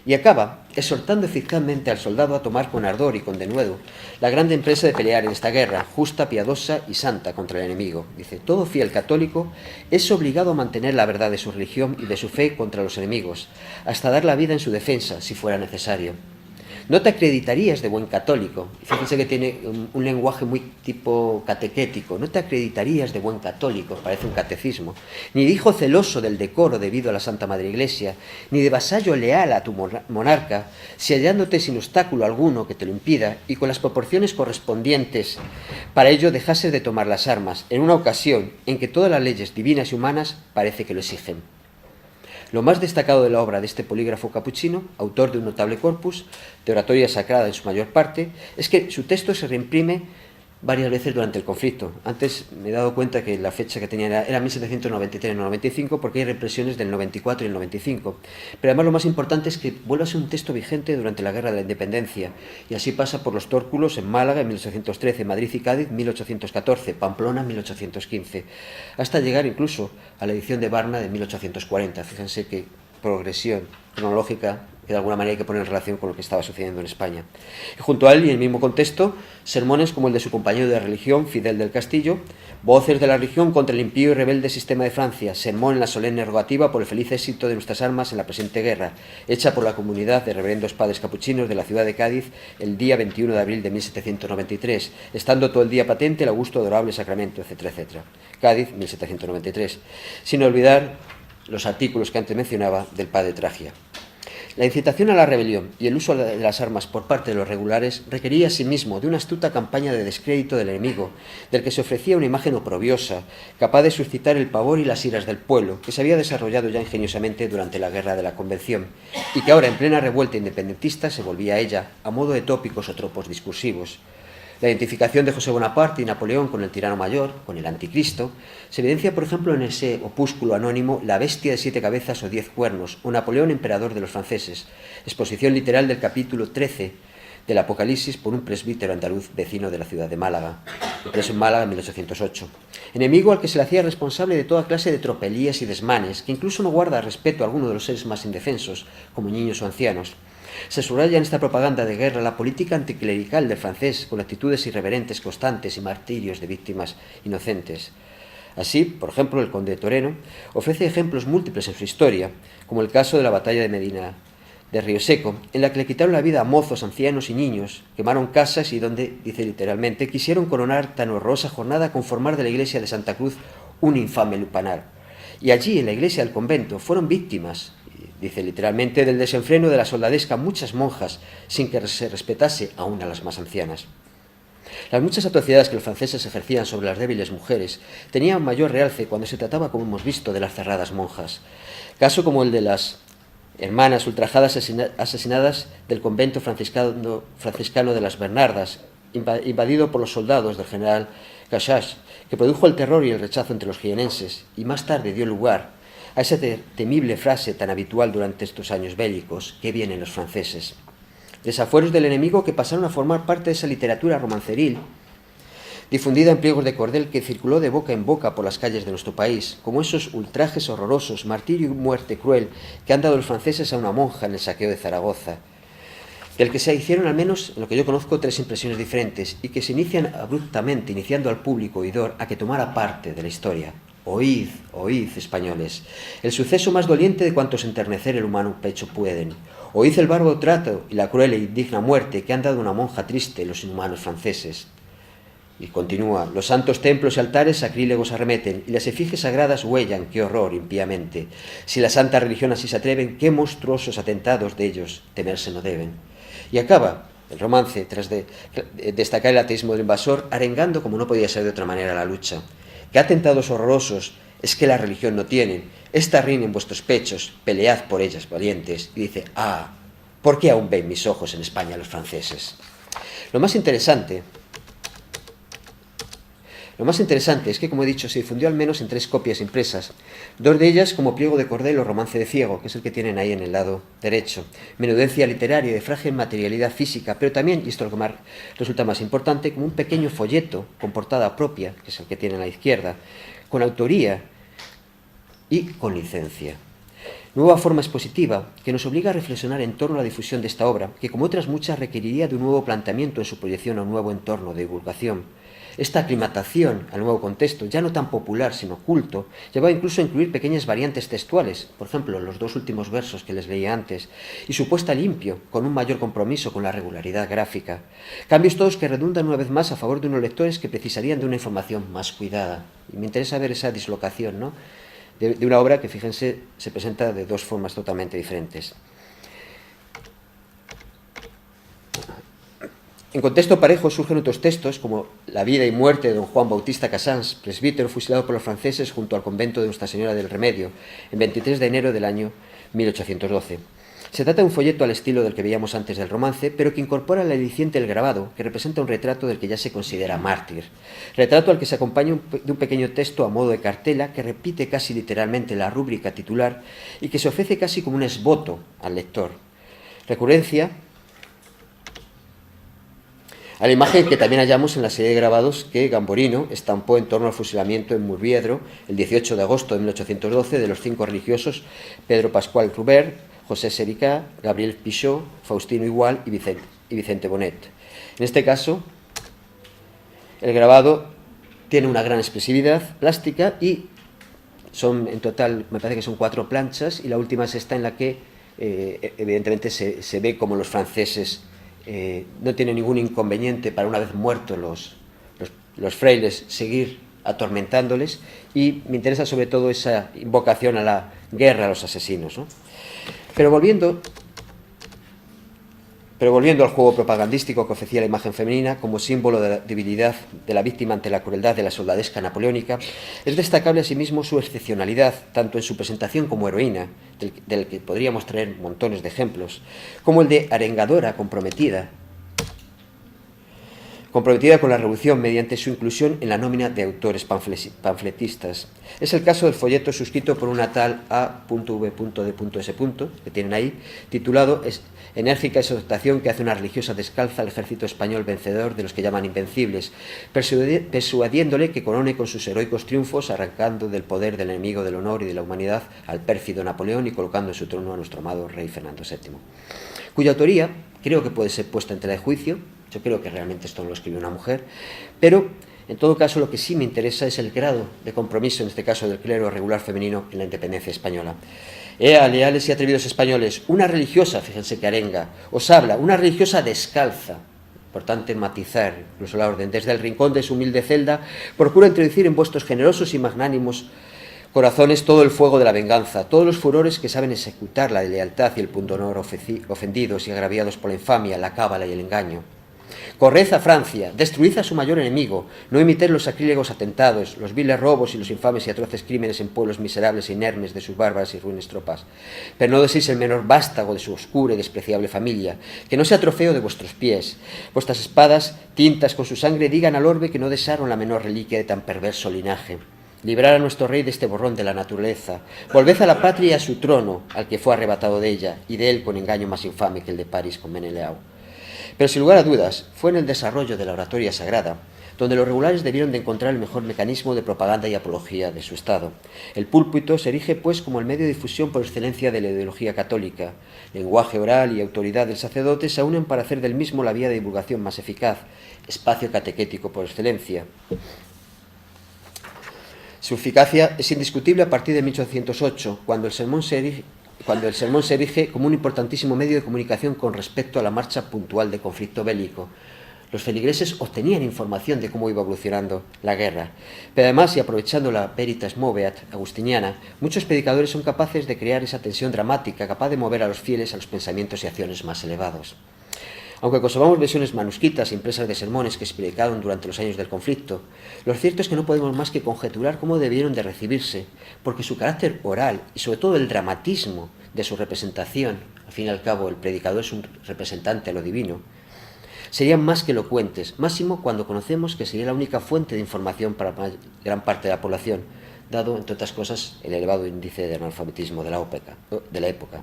Y acaba exhortando eficazmente al soldado a tomar con ardor y con denuedo la grande empresa de pelear en esta guerra justa, piadosa y santa contra el enemigo. Dice: todo fiel católico es obligado a mantener la verdad de su religión y de su fe contra los enemigos, hasta dar la vida en su defensa, si fuera necesario. No te acreditarías de buen católico. Fíjense que tiene un lenguaje muy tipo catequético. No te acreditarías de buen católico, parece un catecismo, ni de hijo celoso del decoro debido a la Santa Madre Iglesia, ni de vasallo leal a tu monarca, si hallándote sin obstáculo alguno que te lo impida y con las proporciones correspondientes para ello dejases de tomar las armas en una ocasión en que todas las leyes divinas y humanas parece que lo exigen. Lo más destacado de la obra de este polígrafo capuchino, autor de un notable corpus de oratoria sagrada en su mayor parte, es que su texto se reimprime varias veces durante el conflicto. Antes me he dado cuenta que la fecha que tenía era 1793-95, porque hay reimpresiones del 94 y el 95. Pero además lo más importante es que vuelve a ser un texto vigente durante la Guerra de la Independencia, y así pasa por los tórculos en Málaga en 1813, Madrid y Cádiz 1814, Pamplona 1815, hasta llegar incluso a la edición de Varna de 1840. Fíjense qué progresión cronológica que de alguna manera hay que poner en relación con lo que estaba sucediendo en España. Y junto a él, y en el mismo contexto, sermones como el de su compañero de religión, Fidel del Castillo, Voces de la religión contra el impío y rebelde sistema de Francia, sermón en la solemne rogativa por el feliz éxito de nuestras armas en la presente guerra, hecha por la comunidad de reverendos padres capuchinos de la ciudad de Cádiz el día 21 de abril de 1793, estando todo el día patente el augusto adorable sacramento, etc., etc. Cádiz, 1793. Sin olvidar los artículos que antes mencionaba del padre Tragia. La incitación a la rebelión y el uso de las armas por parte de los regulares requería asimismo de una astuta campaña de descrédito del enemigo, del que se ofrecía una imagen oprobiosa, capaz de suscitar el pavor y las iras del pueblo, que se había desarrollado ya ingeniosamente durante la Guerra de la Convención, y que ahora, en plena revuelta independentista, se volvía a ella, a modo de tópicos o tropos discursivos. La identificación de José Bonaparte y Napoleón con el tirano mayor, con el anticristo, se evidencia, por ejemplo, en ese opúsculo anónimo La bestia de 7 cabezas o 10 cuernos, o Napoleón emperador de los franceses, exposición literal del capítulo 13 del Apocalipsis por un presbítero andaluz vecino de la ciudad de Málaga, preso en Málaga en 1808. Enemigo al que se le hacía responsable de toda clase de tropelías y desmanes, que incluso no guarda respeto a alguno de los seres más indefensos, como niños o ancianos. Se subraya en esta propaganda de guerra la política anticlerical del francés, con actitudes irreverentes constantes y martirios de víctimas inocentes. Así, por ejemplo, el conde de Toreno ofrece ejemplos múltiples en su historia, como el caso de la batalla de Medina de Río Seco, en la que le quitaron la vida a mozos, ancianos y niños, quemaron casas y donde, dice literalmente, quisieron coronar tan horrorosa jornada con formar de la iglesia de Santa Cruz un infame lupanar. Y allí, en la iglesia del convento, fueron víctimas, dice literalmente, del desenfreno de la soldadesca muchas monjas, sin que se respetase aún a las más ancianas. Las muchas atrocidades que los franceses ejercían sobre las débiles mujeres tenían mayor realce cuando se trataba, como hemos visto, de las cerradas monjas. Caso como el de las hermanas ultrajadas asesinadas del convento franciscano de las Bernardas, invadido por los soldados del general Cachache, que produjo el terror y el rechazo entre los jienenses y más tarde dio lugar a esa temible frase tan habitual durante estos años bélicos: ¿qué vienen los franceses? Desafueros del enemigo que pasaron a formar parte de esa literatura romanceril difundida en pliegos de cordel que circuló de boca en boca por las calles de nuestro país, como esos ultrajes horrorosos, martirio y muerte cruel que han dado los franceses a una monja en el saqueo de Zaragoza, del que se hicieron, al menos en lo que yo conozco, 3 impresiones diferentes y que se inician abruptamente, iniciando al público oidor a que tomara parte de la historia. Oíd, oíd, españoles, el suceso más doliente de cuantos enternecer el humano pecho pueden. Oíd el bárbaro trato y la cruel e indigna muerte que han dado a una monja triste los inhumanos franceses. Y continúa: los santos templos y altares sacrílegos arremeten, y las efigies sagradas huellan, qué horror impíamente. Si la santa religión así se atreven, qué monstruosos atentados de ellos temerse no deben. Y acaba el romance, tras destacar el ateísmo del invasor, arengando, como no podía ser de otra manera, la lucha. ¿Qué atentados horrorosos es que la religión no tienen? Esta reina en vuestros pechos, pelead por ellas, valientes. Y dice: ¿por qué aún ven mis ojos en España los franceses? Lo más interesante es que, como he dicho, se difundió al menos en 3 copias impresas, 2 de ellas como pliego de cordel o romance de ciego, que es el que tienen ahí en el lado derecho. Menudencia literaria de frágil materialidad física, pero también, y esto es lo que resulta más importante, como un pequeño folleto con portada propia, que es el que tiene a la izquierda, con autoría y con licencia. Nueva forma expositiva que nos obliga a reflexionar en torno a la difusión de esta obra, que como otras muchas requeriría de un nuevo planteamiento en su proyección a un nuevo entorno de divulgación. Esta aclimatación al nuevo contexto, ya no tan popular sino culto, llevaba incluso a incluir pequeñas variantes textuales, por ejemplo, los 2 últimos versos que les leía antes, y su puesta limpio, con un mayor compromiso con la regularidad gráfica. Cambios todos que redundan una vez más a favor de unos lectores que precisarían de una información más cuidada. Y me interesa ver esa dislocación, ¿no?, de una obra que, fíjense, se presenta de 2 formas totalmente diferentes. En contexto parejo surgen otros textos como La vida y muerte de don Juan Bautista Casans, presbítero fusilado por los franceses junto al convento de Nuestra Señora del Remedio, en 23 de enero del año 1812. Se trata de un folleto al estilo del que veíamos antes del romance, pero que incorpora el aliciente del grabado, que representa un retrato del que ya se considera mártir. Retrato al que se acompaña de un pequeño texto a modo de cartela que repite casi literalmente la rúbrica titular y que se ofrece casi como un esboto al lector. Recurrencia a la imagen que también hallamos en la serie de grabados que Gamborino estampó en torno al fusilamiento en Murviedro el 18 de agosto de 1812 de los 5 religiosos Pedro Pascual Rubert, José Sericá, Gabriel Pichot, Faustino Igual y Vicente Bonet. En este caso, el grabado tiene una gran expresividad plástica y son en total, me parece que son 4 planchas, y la última es esta en la que evidentemente se ve como los franceses no tienen ningún inconveniente para, una vez muertos los frailes, seguir atormentándoles, y me interesa sobre todo esa invocación a la guerra a los asesinos, ¿no? Pero volviendo al juego propagandístico que ofrecía la imagen femenina como símbolo de la debilidad de la víctima ante la crueldad de la soldadesca napoleónica, es destacable asimismo su excepcionalidad, tanto en su presentación como heroína, del que podríamos traer montones de ejemplos, como el de arengadora comprometida con la revolución mediante su inclusión en la nómina de autores panfletistas. Es el caso del folleto suscrito por una tal A.V.D.S. que tienen ahí, titulado Enérgica exhortación que hace una religiosa descalza al ejército español vencedor de los que llaman invencibles, persuadiéndole que corone con sus heroicos triunfos, arrancando del poder del enemigo del honor y de la humanidad al pérfido Napoleón y colocando en su trono a nuestro amado rey Fernando VII, cuya autoría creo que puede ser puesta en tela de juicio. Yo creo que realmente esto no lo escribió una mujer, pero en todo caso lo que sí me interesa es el grado de compromiso, en este caso del clero regular femenino, en la independencia española. Ea, leales y atrevidos españoles, una religiosa, fíjense que arenga, os habla, una religiosa descalza, importante matizar incluso la orden, desde el rincón de su humilde celda, procura introducir en vuestros generosos y magnánimos corazones todo el fuego de la venganza, todos los furores que saben ejecutar la lealtad y el pundonor ofendidos y agraviados por la infamia, la cábala y el engaño. Corred a Francia, destruid a su mayor enemigo, no imitéis los sacrílegos atentados, los viles robos y los infames y atroces crímenes en pueblos miserables e inermes de sus bárbaras y ruines tropas. Pero no deseéis el menor vástago de su oscura y despreciable familia, que no sea trofeo de vuestros pies. Vuestras espadas, tintas con su sangre, digan al orbe que no desearon la menor reliquia de tan perverso linaje. Librar a nuestro rey de este borrón de la naturaleza. Volved a la patria y a su trono, al que fue arrebatado de ella, y de él con engaño más infame que el de París con Meneleao. Pero sin lugar a dudas, fue en el desarrollo de la oratoria sagrada donde los regulares debieron de encontrar el mejor mecanismo de propaganda y apología de su Estado. El púlpito se erige, pues, como el medio de difusión por excelencia de la ideología católica. Lenguaje oral y autoridad del sacerdote se unen para hacer del mismo la vía de divulgación más eficaz, espacio catequético por excelencia. Su eficacia es indiscutible a partir de 1808, cuando el sermón se erige como un importantísimo medio de comunicación con respecto a la marcha puntual del conflicto bélico. Los feligreses obtenían información de cómo iba evolucionando la guerra, pero además, y aprovechando la veritas moveat agustiniana, muchos predicadores son capaces de crear esa tensión dramática capaz de mover a los fieles a los pensamientos y acciones más elevados. Aunque conservamos versiones manuscritas e impresas de sermones que se predicaron durante los años del conflicto, lo cierto es que no podemos más que conjeturar cómo debieron de recibirse, porque su carácter oral y sobre todo el dramatismo de su representación, al fin y al cabo el predicador es un representante a lo divino, serían más que elocuentes, máximo cuando conocemos que sería la única fuente de información para gran parte de la población, dado, entre otras cosas, el elevado índice de analfabetismo de la época.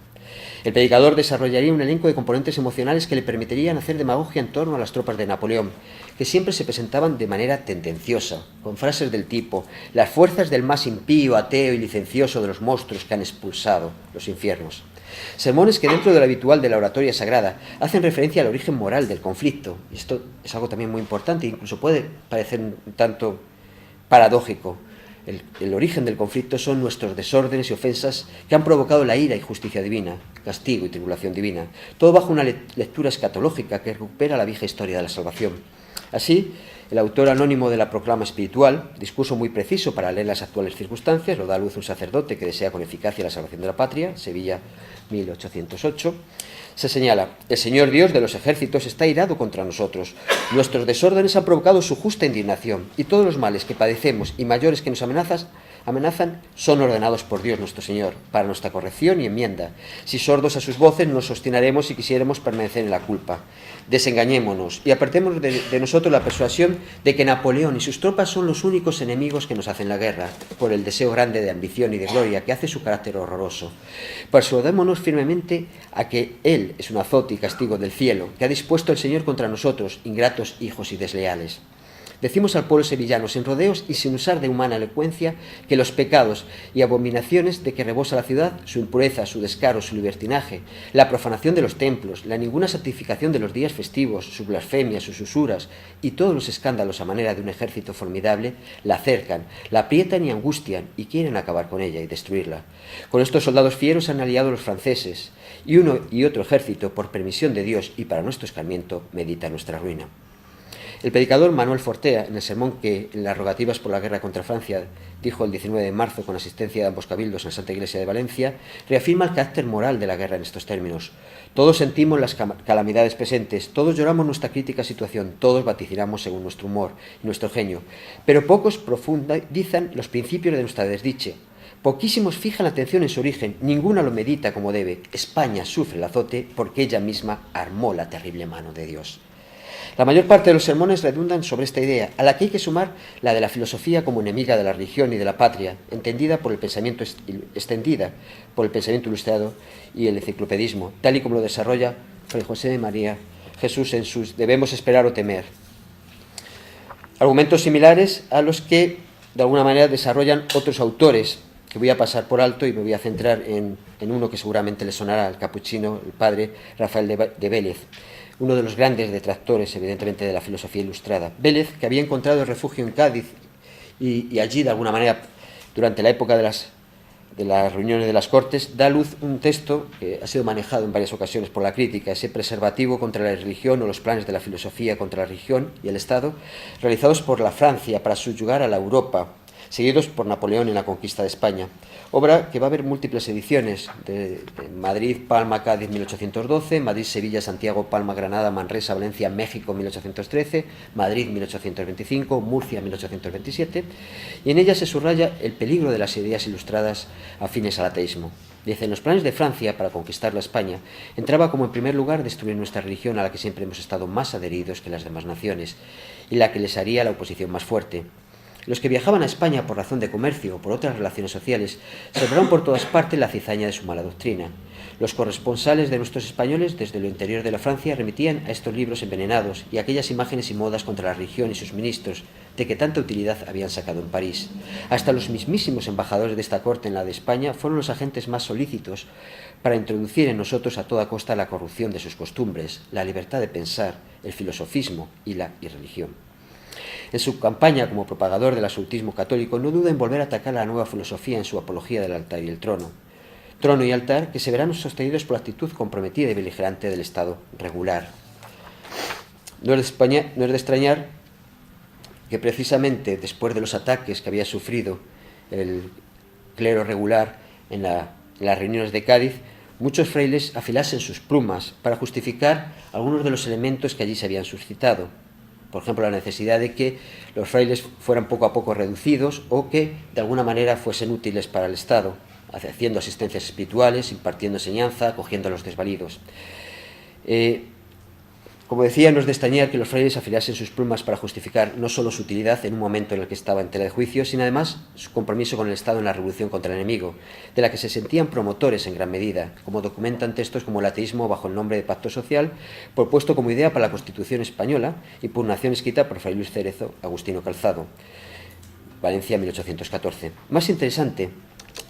El predicador desarrollaría un elenco de componentes emocionales que le permitirían hacer demagogia en torno a las tropas de Napoleón, que siempre se presentaban de manera tendenciosa, con frases del tipo: las fuerzas del más impío, ateo y licencioso de los monstruos que han expulsado los infiernos. Sermones que dentro de lo habitual de la oratoria sagrada hacen referencia al origen moral del conflicto, y esto es algo también muy importante, incluso puede parecer un tanto paradójico. El origen del conflicto son nuestros desórdenes y ofensas que han provocado la ira y justicia divina, castigo y tribulación divina, todo bajo una lectura escatológica que recupera la vieja historia de la salvación. Así, El autor anónimo de la proclama espiritual, discurso muy preciso para leer las actuales circunstancias, lo da a luz un sacerdote que desea con eficacia la salvación de la patria, Sevilla, 1808, se señala: el Señor Dios de los ejércitos está irado contra nosotros. Nuestros desórdenes han provocado su justa indignación, y todos los males que padecemos y mayores que nos amenazan son ordenados por Dios nuestro Señor, para nuestra corrección y enmienda. Si sordos a sus voces nos obstinaremos si quisiéramos permanecer en la culpa. Desengañémonos y apartemos de nosotros la persuasión de que Napoleón y sus tropas son los únicos enemigos que nos hacen la guerra, por el deseo grande de ambición y de gloria que hace su carácter horroroso. Persuadémonos firmemente a que Él es un azote y castigo del cielo, que ha dispuesto el Señor contra nosotros, ingratos hijos y desleales. Decimos al pueblo sevillano, sin rodeos y sin usar de humana elocuencia, que los pecados y abominaciones de que rebosa la ciudad, su impureza, su descaro, su libertinaje, la profanación de los templos, la ninguna santificación de los días festivos, sus blasfemias, sus usuras y todos los escándalos a manera de un ejército formidable, la cercan, la aprietan y angustian y quieren acabar con ella y destruirla. Con estos soldados fieros han aliado los franceses, y uno y otro ejército, por permisión de Dios y para nuestro escarmiento, medita nuestra ruina. El predicador Manuel Fortea, en el sermón que en las rogativas por la guerra contra Francia dijo el 19 de marzo con asistencia de ambos cabildos en la Santa Iglesia de Valencia, reafirma el carácter moral de la guerra en estos términos. Todos sentimos las calamidades presentes, todos lloramos nuestra crítica situación, todos vaticinamos según nuestro humor y nuestro genio, pero pocos profundizan los principios de nuestra desdicha. Poquísimos fijan la atención en su origen, ninguno lo medita como debe. España sufre el azote porque ella misma armó la terrible mano de Dios. La mayor parte de los sermones redundan sobre esta idea, a la que hay que sumar la de la filosofía como enemiga de la religión y de la patria, extendida por el pensamiento ilustrado y el enciclopedismo, tal y como lo desarrolla Fray José de María Jesús en sus Debemos esperar o temer. Argumentos similares a los que, de alguna manera, desarrollan otros autores, que voy a pasar por alto y me voy a centrar en uno que seguramente le sonará al capuchino, el padre Rafael de Vélez, uno de los grandes detractores, evidentemente, de la filosofía ilustrada. Vélez, que había encontrado refugio en Cádiz y allí, de alguna manera, durante la época de las reuniones de las Cortes, da a luz un texto que ha sido manejado en varias ocasiones por la crítica, ese preservativo contra la religión o los planes de la filosofía contra la religión y el Estado, realizados por la Francia para subyugar a la Europa, seguidos por Napoleón en la conquista de España. Obra que va a haber múltiples ediciones, de Madrid, Palma, Cádiz, 1812, Madrid, Sevilla, Santiago, Palma, Granada, Manresa, Valencia, México, 1813, Madrid, 1825, Murcia, 1827, y en ella se subraya el peligro de las ideas ilustradas afines al ateísmo. Dice: en los planes de Francia para conquistar la España entraba como en primer lugar destruir nuestra religión, a la que siempre hemos estado más adheridos que las demás naciones, y la que les haría la oposición más fuerte. Los que viajaban a España por razón de comercio o por otras relaciones sociales sembraron por todas partes la cizaña de su mala doctrina. Los corresponsales de nuestros españoles desde lo interior de la Francia remitían a estos libros envenenados y a aquellas imágenes y modas contra la religión y sus ministros, de que tanta utilidad habían sacado en París. Hasta los mismísimos embajadores de esta corte en la de España fueron los agentes más solícitos para introducir en nosotros a toda costa la corrupción de sus costumbres, la libertad de pensar, el filosofismo y la irreligión. En su campaña como propagador del absolutismo católico no duda en volver a atacar la nueva filosofía en su apología del altar y el trono. Trono y altar que se verán sostenidos por la actitud comprometida y beligerante del Estado regular. No es de extrañar que precisamente después de los ataques que había sufrido el clero regular en las reuniones de Cádiz, muchos frailes afilasen sus plumas para justificar algunos de los elementos que allí se habían suscitado. Por ejemplo, la necesidad de que los frailes fueran poco a poco reducidos o que de alguna manera fuesen útiles para el Estado, haciendo asistencias espirituales, impartiendo enseñanza, acogiendo a los desvalidos. Como decía, no es de extrañar que los frailes afilasen sus plumas para justificar no solo su utilidad en un momento en el que estaba en tela de juicio, sino además su compromiso con el Estado en la revolución contra el enemigo, de la que se sentían promotores en gran medida, como documentan textos como el ateísmo bajo el nombre de pacto social, propuesto como idea para la Constitución española, impugnación escrita por Fray Luis Cerezo, Agustino Calzado, Valencia, 1814. Más interesante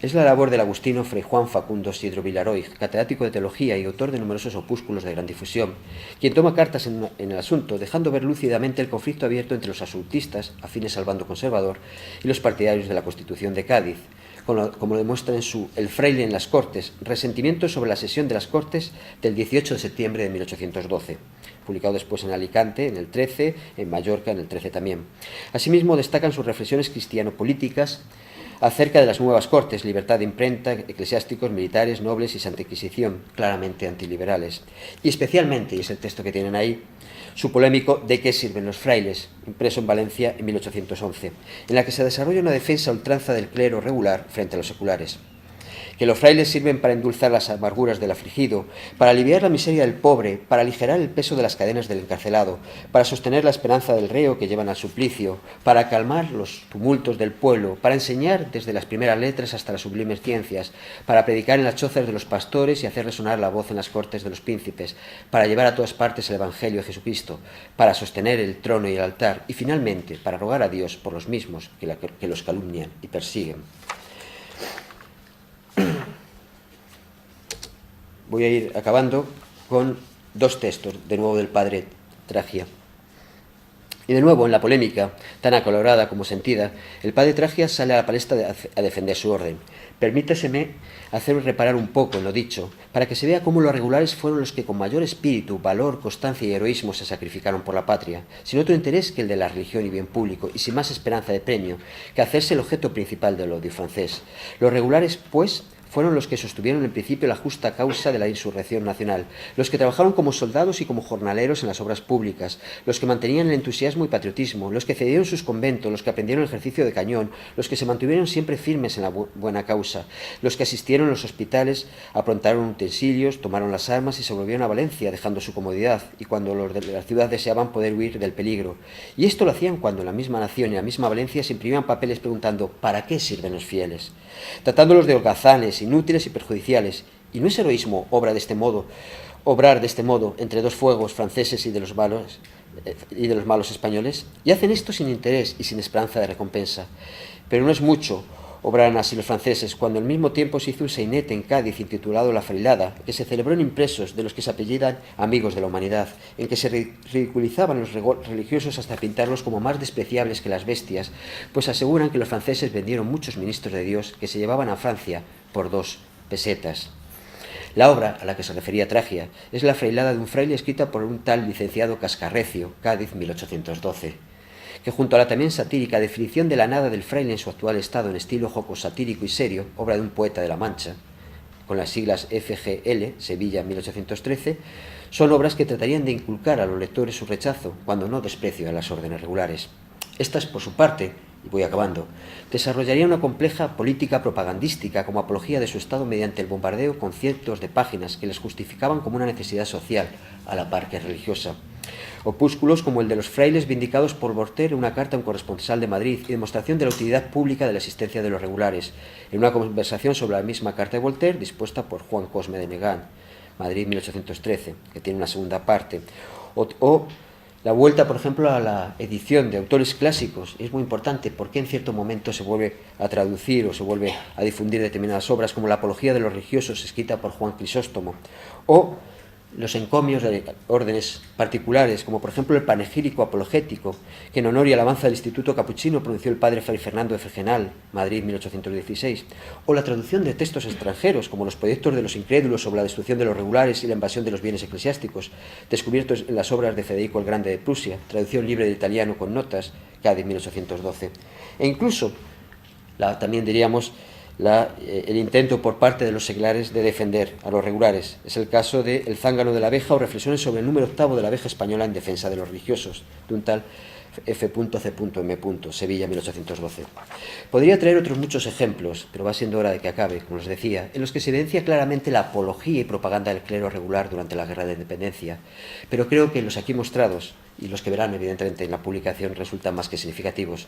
es la labor del agustino Fray Juan Facundo Sidro Vilaroy, catedrático de teología y autor de numerosos opúsculos de gran difusión, quien toma cartas en el asunto, dejando ver lúcidamente el conflicto abierto entre los absolutistas, afines al bando conservador, y los partidarios de la Constitución de Cádiz, como lo demuestra en su El fraile en las Cortes, resentimiento sobre la sesión de las Cortes del 18 de septiembre de 1812, publicado después en Alicante en el 13, en Mallorca en el 13 también. Asimismo, destacan sus reflexiones cristiano-políticas acerca de las nuevas Cortes, libertad de imprenta, eclesiásticos, militares, nobles y Santa Inquisición, claramente antiliberales. Y especialmente, y es el texto que tienen ahí, su polémico ¿De qué sirven los frailes?, impreso en Valencia en 1811, en la que se desarrolla una defensa a ultranza del clero regular frente a los seculares. Que los frailes sirven para endulzar las amarguras del afligido, para aliviar la miseria del pobre, para aligerar el peso de las cadenas del encarcelado, para sostener la esperanza del reo que llevan al suplicio, para calmar los tumultos del pueblo, para enseñar desde las primeras letras hasta las sublimes ciencias, para predicar en las chozas de los pastores y hacer resonar la voz en las cortes de los príncipes, para llevar a todas partes el Evangelio de Jesucristo, para sostener el trono y el altar, y finalmente para rogar a Dios por los mismos que los calumnian y persiguen. Voy a ir acabando con dos textos, de nuevo del padre Tragia. Y de nuevo, en la polémica, tan acalorada como sentida, el padre Tragia sale a la palestra a defender su orden. Permítaseme haceros reparar un poco en lo dicho, para que se vea cómo los regulares fueron los que con mayor espíritu, valor, constancia y heroísmo se sacrificaron por la patria, sin otro interés que el de la religión y bien público, y sin más esperanza de premio que hacerse el objeto principal del odio francés. Los regulares, pues, fueron los que sostuvieron en principio la justa causa de la insurrección nacional, los que trabajaron como soldados y como jornaleros en las obras públicas, los que mantenían el entusiasmo y patriotismo, los que cedieron sus conventos, los que aprendieron el ejercicio de cañón, los que se mantuvieron siempre firmes en la buena causa, los que asistieron en los hospitales, aprontaron utensilios, tomaron las armas y se volvieron a Valencia, dejando su comodidad, y cuando los de la ciudad deseaban poder huir del peligro. Y esto lo hacían cuando en la misma nación y en la misma Valencia se imprimían papeles preguntando ¿para qué sirven los fieles?, tratándolos de holgazanes, inútiles y perjudiciales. ¿Y no es heroísmo obrar de este modo entre dos fuegos franceses y de los malos españoles? Y hacen esto sin interés y sin esperanza de recompensa. Pero no es mucho obrar así los franceses, cuando al mismo tiempo se hizo un sainete en Cádiz intitulado La Frailada, que se celebró en impresos de los que se apellidan amigos de la humanidad, en que se ridiculizaban los religiosos hasta pintarlos como más despreciables que las bestias, pues aseguran que los franceses vendieron muchos ministros de Dios que se llevaban a Francia por 2 pesetas. La obra a la que se refería Tragia es La Frailada de un fraile, escrita por un tal licenciado Cascarrecio, Cádiz, 1812. Que junto a la también satírica definición de la nada del fraile en su actual estado en estilo joco satírico y serio, obra de un poeta de La Mancha, con las siglas FGL, Sevilla, 1813, son obras que tratarían de inculcar a los lectores su rechazo, cuando no desprecio a las órdenes regulares. Estas, por su parte, y voy acabando, desarrollarían una compleja política propagandística como apología de su estado mediante el bombardeo con cientos de páginas que les justificaban como una necesidad social, a la par que religiosa. Opúsculos como el de los frailes vindicados por Voltaire en una carta a un corresponsal de Madrid y demostración de la utilidad pública de la existencia de los regulares, en una conversación sobre la misma carta de Voltaire dispuesta por Juan Cosme de Negán, Madrid, 1813, que tiene una segunda parte, o la vuelta, por ejemplo, a la edición de autores clásicos. Es muy importante porque en cierto momento se vuelve a traducir o se vuelve a difundir determinadas obras, como la Apología de los Religiosos, escrita por Juan Crisóstomo, o los encomios de órdenes particulares, como por ejemplo el panegírico apologético, que en honor y alabanza del Instituto Capuchino pronunció el padre Fray Fernando de Fregenal, Madrid, 1816, o la traducción de textos extranjeros, como los proyectos de los incrédulos sobre la destrucción de los regulares y la invasión de los bienes eclesiásticos, descubiertos en las obras de Federico el Grande de Prusia, traducción libre de italiano con notas, Cádiz, 1812, e incluso, también diríamos, el intento por parte de los seglares de defender a los regulares. Es el caso de El zángano de la abeja o reflexiones sobre el número 8 de la abeja española en defensa de los religiosos, de un tal F.C.M. Sevilla, 1812. Podría traer otros muchos ejemplos, pero va siendo hora de que acabe, como les decía, en los que se evidencia claramente la apología y propaganda del clero regular durante la Guerra de Independencia. Pero creo que los aquí mostrados, y los que verán evidentemente en la publicación, resultan más que significativos.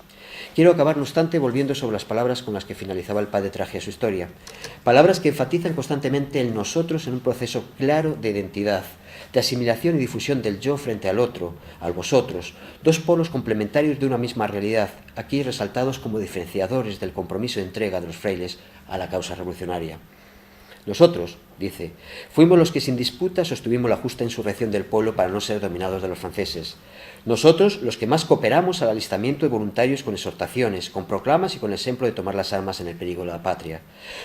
Quiero acabar, no obstante, volviendo sobre las palabras con las que finalizaba el padre Tragia su historia. Palabras que enfatizan constantemente el nosotros en un proceso claro de identidad, de asimilación y difusión del yo frente al otro, al vosotros, dos polos complementarios de una misma realidad, aquí resaltados como diferenciadores del compromiso de entrega de los frailes a la causa revolucionaria. Nosotros, Dice: fuimos los que sin disputa sostuvimos la justa insurrección del pueblo para no ser dominados de los franceses. Nosotros, los que más cooperamos al alistamiento de voluntarios con exhortaciones, con proclamas y con el ejemplo de tomar las armas en el peligro de la patria.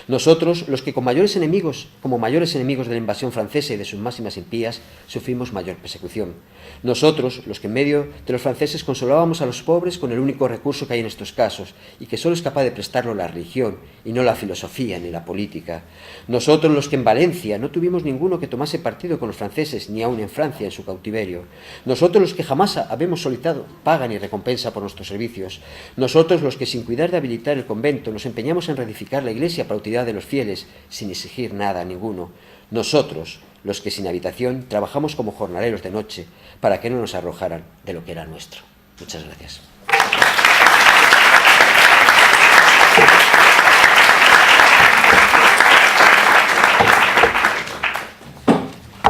Nosotros, los que como mayores enemigos de la invasión francesa y de sus máximas impías, sufrimos mayor persecución. Nosotros, los que en medio de los franceses consolábamos a los pobres con el único recurso que hay en estos casos, y que solo es capaz de prestarlo la religión, y no la filosofía ni la política. Nosotros, los que en Valencia no tuvimos ninguno que tomase partido con los franceses, ni aun en Francia en su cautiverio. Nosotros, los que jamás habemos solicitado paga ni recompensa por nuestros servicios. Nosotros, los que sin cuidar de habilitar el convento nos empeñamos en reedificar la iglesia para utilidad de los fieles, sin exigir nada a ninguno. Nosotros, los que sin habitación trabajamos como jornaleros de noche para que no nos arrojaran de lo que era nuestro. Muchas gracias.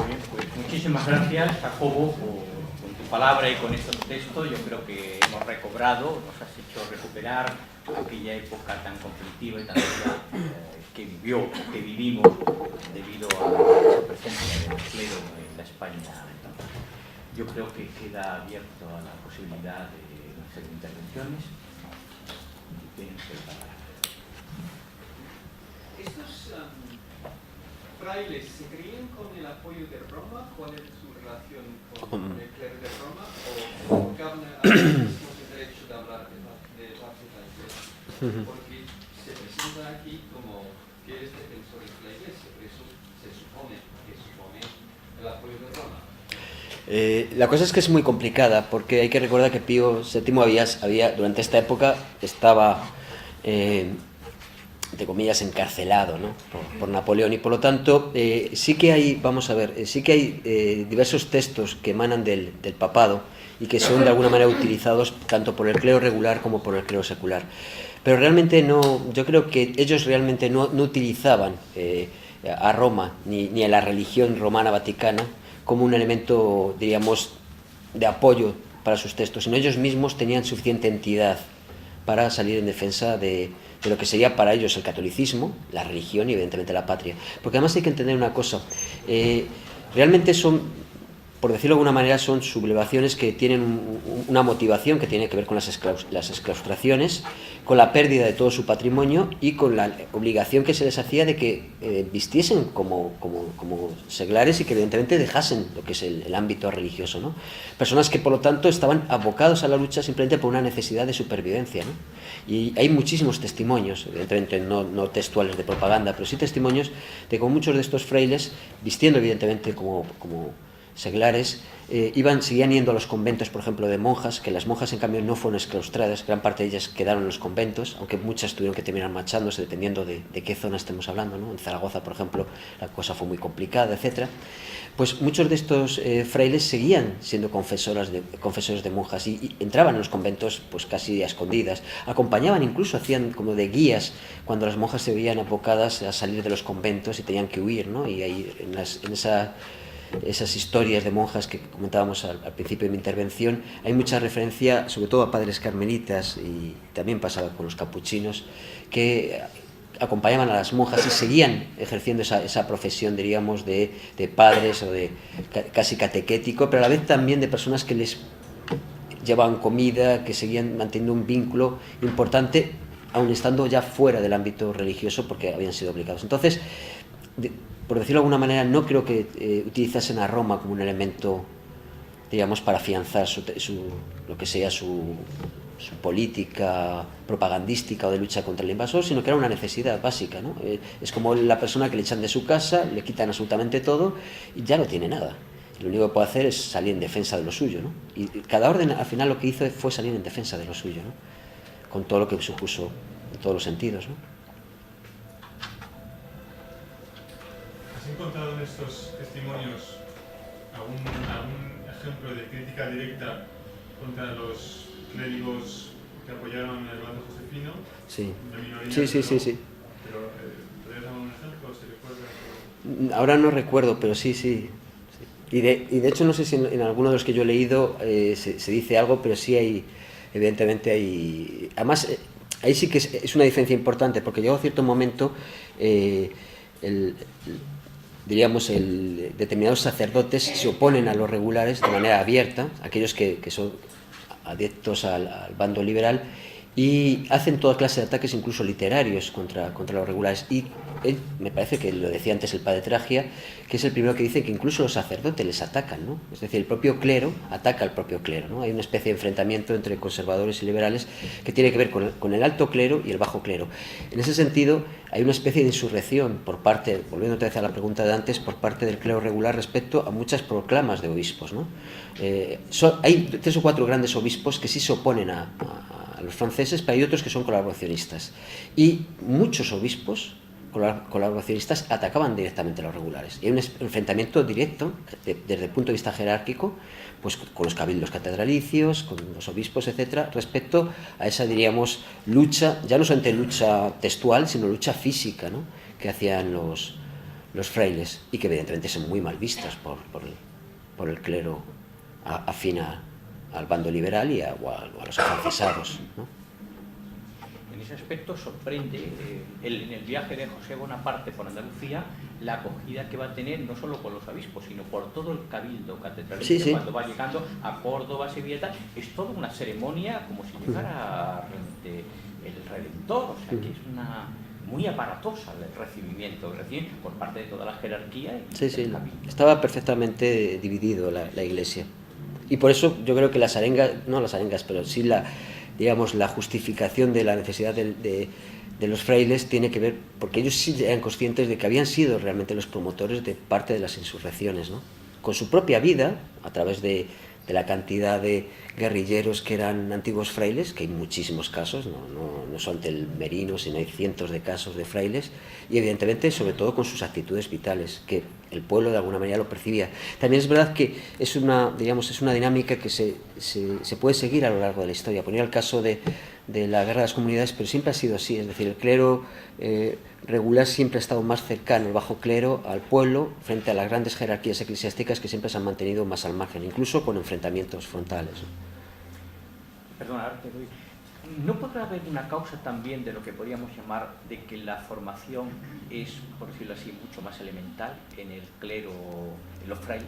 Bien, pues muchísimas gracias, Jacobo, con tu palabra y con estos textos. Yo creo que hemos recobrado, nos has hecho recuperar aquella época tan conflictiva y tan dura que vivimos debido a esa presencia del clero en la España. Yo creo que queda abierto a la posibilidad de hacer intervenciones. Tienes que hablar. ¿Estos frailes se creían con el apoyo de Roma? ¿Cuál es su relación con el clero de Roma? ¿O buscaban el derecho de hablar de la iglesia? Porque se presenta aquí como que es defensor de la iglesia, por eso se supone el apoyo de Roma. La cosa es que es muy complicada, porque hay que recordar que Pío VII había durante esta época estaba, entre comillas, encarcelado, ¿no?, por Napoleón, y por lo tanto sí que hay, vamos a ver, sí que hay diversos textos que emanan del papado y que son de alguna manera utilizados tanto por el clero regular como por el clero secular. Pero realmente no, yo creo que ellos realmente no utilizaban a Roma ni a la religión romana vaticana como un elemento, diríamos, de apoyo para sus textos, sino ellos mismos tenían suficiente entidad para salir en defensa de lo que sería para ellos el catolicismo, la religión y evidentemente la patria. Porque además hay que entender una cosa, realmente son, por decirlo de alguna manera, son sublevaciones que tienen una motivación que tiene que ver con las exclaustraciones, con la pérdida de todo su patrimonio y con la obligación que se les hacía de que vistiesen como seglares y que evidentemente dejasen lo que es el ámbito religioso, ¿no? Personas que por lo tanto estaban abocados a la lucha simplemente por una necesidad de supervivencia, ¿no? Y hay muchísimos testimonios, evidentemente no textuales de propaganda, pero sí testimonios de cómo muchos de estos frailes, vistiendo evidentemente como seglares, seguían yendo a los conventos, por ejemplo, de monjas, que las monjas en cambio no fueron exclaustradas, gran parte de ellas quedaron en los conventos, aunque muchas tuvieron que terminar marchándose dependiendo de qué zona estemos hablando, ¿no? En Zaragoza, por ejemplo, la cosa fue muy complicada, etcétera. Pues muchos de estos frailes seguían siendo confesores de monjas y entraban en los conventos pues casi a escondidas, acompañaban, incluso hacían como de guías cuando las monjas se veían abocadas a salir de los conventos y tenían que huir, ¿no? Y ahí en esas historias de monjas que comentábamos al principio de mi intervención, hay mucha referencia sobre todo a padres carmelitas, y también pasaba con los capuchinos, que acompañaban a las monjas y seguían ejerciendo esa profesión, diríamos, de padres o de casi catequético, pero a la vez también de personas que les llevaban comida, que seguían manteniendo un vínculo importante, aun estando ya fuera del ámbito religioso porque habían sido obligados. Entonces, por decirlo de alguna manera, no creo que utilizasen a Roma como un elemento, digamos, para afianzar lo que sea su política propagandística o de lucha contra el invasor, sino que era una necesidad básica, ¿no? Es como la persona que le echan de su casa, le quitan absolutamente todo y ya no tiene nada. Lo único que puede hacer es salir en defensa de lo suyo, ¿no? Y cada orden al final lo que hizo fue salir en defensa de lo suyo, ¿no? Con todo lo que supuso en todos los sentidos, ¿no? ¿Has encontrado en estos testimonios algún ejemplo de crítica directa contra los clérigos que apoyaron el bando josefino? Sí. La minoría, Sí. Pero, ¿podrías dar un ejemplo? ¿Se recuerda? Ahora no recuerdo, pero sí. Y de hecho no sé si en alguno de los que yo he leído se dice algo, pero sí hay, evidentemente hay... Además, ahí sí que es una diferencia importante, porque llegó a cierto momento diríamos, determinados sacerdotes se oponen a los regulares de manera abierta, aquellos que son adeptos al bando liberal, y hacen toda clase de ataques, incluso literarios, contra los regulares. Y él, me parece que lo decía antes el padre Tragia, que es el primero que dice que incluso los sacerdotes les atacan, ¿no? Es decir, el propio clero ataca al propio clero, ¿no? Hay una especie de enfrentamiento entre conservadores y liberales que tiene que ver con el alto clero y el bajo clero. En ese sentido, hay una especie de insurrección por parte, volviendo otra vez a la pregunta de antes, por parte del clero regular respecto a muchas proclamas de obispos, ¿no? Hay 3 o 4 grandes obispos que sí se oponen a los franceses, pero hay otros que son colaboracionistas. Y muchos obispos colaboracionistas atacaban directamente a los regulares. Y hay un enfrentamiento directo, desde el punto de vista jerárquico, pues con los cabildos catedralicios, con los obispos, etcétera, respecto a esa, diríamos, lucha, ya no solamente lucha textual, sino lucha física, ¿no?, que hacían los frailes, y que evidentemente son muy mal vistas por el clero afín al bando liberal y a los afrancesados, ¿no? En ese aspecto sorprende en el viaje de José Bonaparte por Andalucía la acogida que va a tener no solo por los obispos, sino por todo el cabildo catedralicio. Sí. Cuando va llegando a Córdoba, Sevilla, es toda una ceremonia como si llegara realmente el Redentor, o sea que es una muy aparatosa el recibimiento por parte de toda la jerarquía. Y sí, estaba perfectamente dividido la Iglesia. Y por eso yo creo que las arengas, pero sí digamos, la justificación de la necesidad de los frailes tiene que ver, porque ellos sí eran conscientes de que habían sido realmente los promotores de parte de las insurrecciones, ¿no? Con su propia vida, a través de la cantidad de guerrilleros que eran antiguos frailes, que hay muchísimos casos, no solamente el Merino, sino hay cientos de casos de frailes, y evidentemente sobre todo con sus actitudes vitales, que el pueblo de alguna manera lo percibía. También es verdad que es una dinámica que se puede seguir a lo largo de la historia. Ponía el caso de la guerra de las comunidades, pero siempre ha sido así, es decir, el clero regular siempre ha estado más cercano, el bajo clero, al pueblo, frente a las grandes jerarquías eclesiásticas que siempre se han mantenido más al margen, incluso con enfrentamientos frontales, ¿no? Perdona, ahora te doy. ¿No podrá haber una causa también de lo que podríamos llamar de que la formación es, por decirlo así, mucho más elemental en el clero, en los frailes?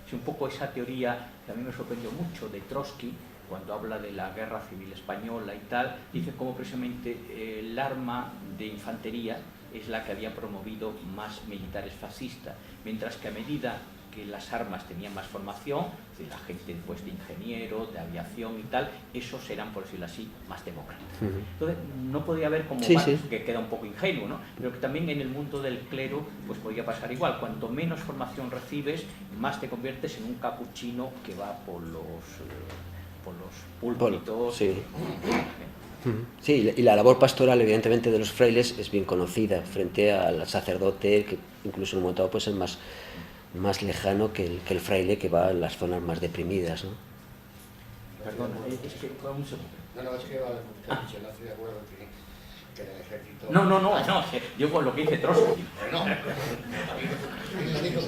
Es un poco esa teoría que a mí me sorprendió mucho de Trotsky, cuando habla de la guerra civil española y tal, dice cómo precisamente el arma de infantería es la que había promovido más militares fascistas, mientras que a medida que las armas tenían más formación, de la gente pues, de ingeniero, de aviación y tal, esos eran, por decirlo así, más demócratas. Entonces, no podía haber como que queda un poco ingenuo, ¿no? Pero que también en el mundo del clero pues podía pasar igual. Cuanto menos formación recibes, más te conviertes en un capuchino que va por los púlpitos. Sí, y la labor pastoral, evidentemente, de los frailes es bien conocida frente al sacerdote, que incluso en un momento dado puede ser más lejano que el fraile que va en las zonas más deprimidas, ¿no? Perdona, es que fue un segundo. No, es que no estoy de acuerdo que en el ejército... No, yo con lo que dice Trotsky. No, a mí me dijo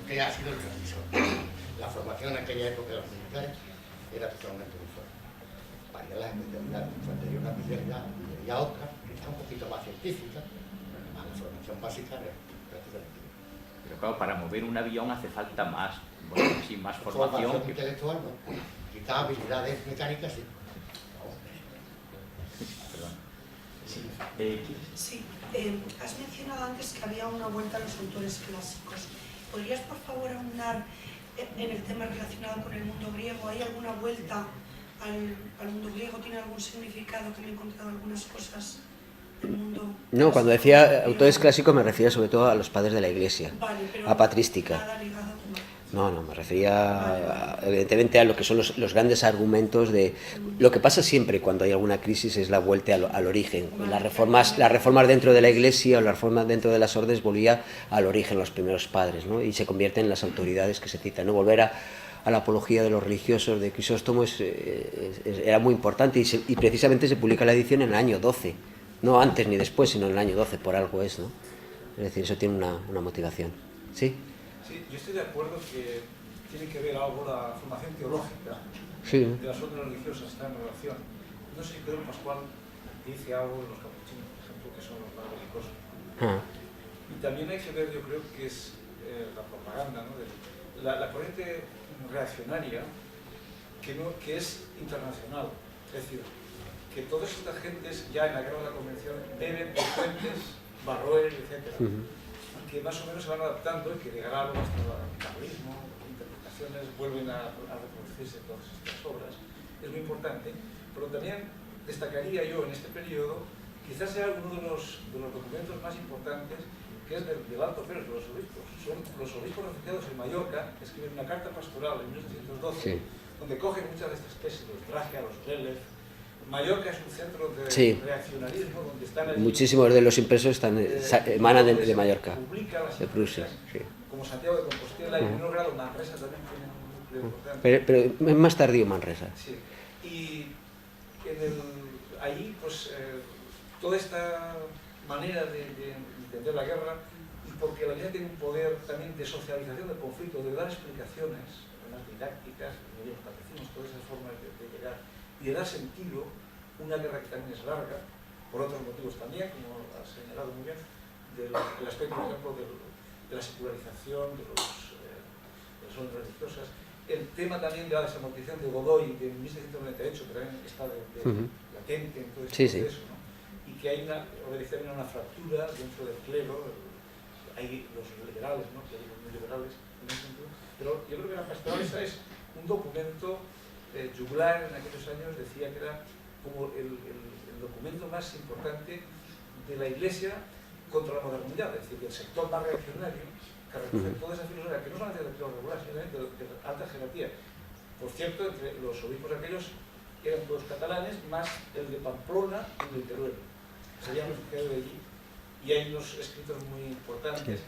que ha sido el transmisor. La formación en aquella época de los militares era totalmente uniforme. Para la especialidad, tenía una especialidad y a otra, que está un poquito más científica, la formación básica era prácticamente. Pero claro, para mover un avión hace falta más formación. Intelectual, ¿no? Quizás habilidades mecánicas, sí. Perdón. Sí, has mencionado antes que había una vuelta a los autores clásicos. ¿Podrías, por favor, aunar en el tema relacionado con el mundo griego? ¿Hay alguna vuelta al mundo griego? ¿Tiene algún significado? Que me he encontrado algunas cosas del mundo. No, cuando decía autores clásicos me refería sobre todo a los padres de la Iglesia, vale, pero a patrística. Nada ligado, No, me refería evidentemente a lo que son los grandes argumentos de... Lo que pasa siempre cuando hay alguna crisis es la vuelta al origen. Las reformas dentro de la Iglesia o las reformas dentro de las órdenes volvía al origen, los primeros padres, ¿no? Y se convierten en las autoridades que se citan, ¿no? Volver a la apología de los religiosos de Crisóstomo era muy importante y precisamente se publica la edición en el año 12, no antes ni después, sino en el año 12, por algo es, ¿no? Es decir, eso tiene una motivación. ¿Sí? Sí, yo estoy de acuerdo que tiene que ver algo la formación teológica de las órdenes religiosas está en relación. No sé si Pedro Pascual dice algo de los capuchinos, por ejemplo, que son los más religiosos. Y también hay que ver, yo creo que es la propaganda, ¿no? La corriente reaccionaria que es internacional. Es decir, que todas estas gentes ya en la guerra de la Convención beben de Fuentes, Barroer, etc. Que más o menos se van adaptando y que llegará luego hasta el capitalismo, interpretaciones vuelven a reproducirse todas estas obras. Es muy importante, pero también destacaría yo en este periodo, quizás sea uno de los documentos más importantes, que es del alto clero de los obispos. Son los obispos refugiados en Mallorca, escriben una carta pastoral en 1812, donde cogen muchas de estas tesis, los Traje, los Vélez. Mallorca es un centro de reaccionarismo donde están allí, muchísimos de los impresos emanan de Mallorca, publica las de Prusia, como Santiago de Compostela y en menor grado Manresa también tiene un núcleo importante. Pero es más tardío Manresa. Sí. Y ahí pues toda esta manera de entender la guerra, y porque la Iglesia tiene un poder también de socialización del conflicto, de dar explicaciones más didácticas, los catecismos, todas esas formas de llegar y de dar sentido, una guerra que también es larga, por otros motivos también, como ha señalado muy bien, del aspecto, por ejemplo, de la secularización, de las órdenes religiosas, el tema también de la desamortización de Godoy de 1798, que también está latente en todo este proceso, ¿no? Y que hay una fractura dentro del clero, hay los liberales, ¿no? Que hay los muy liberales en ese sentido, pero yo creo que la pastoral esa es un documento Juglar en aquellos años decía que era como el documento más importante de la Iglesia contra la modernidad, es decir, el sector más reaccionario que recoge toda esa filosofía, que no solamente del clero regular, sino de alta jerarquía. Por cierto, entre los obispos aquellos eran todos catalanes, más el de Pamplona y el de Teruel. Se habían refugiado de allí. Y hay unos escritos muy importantes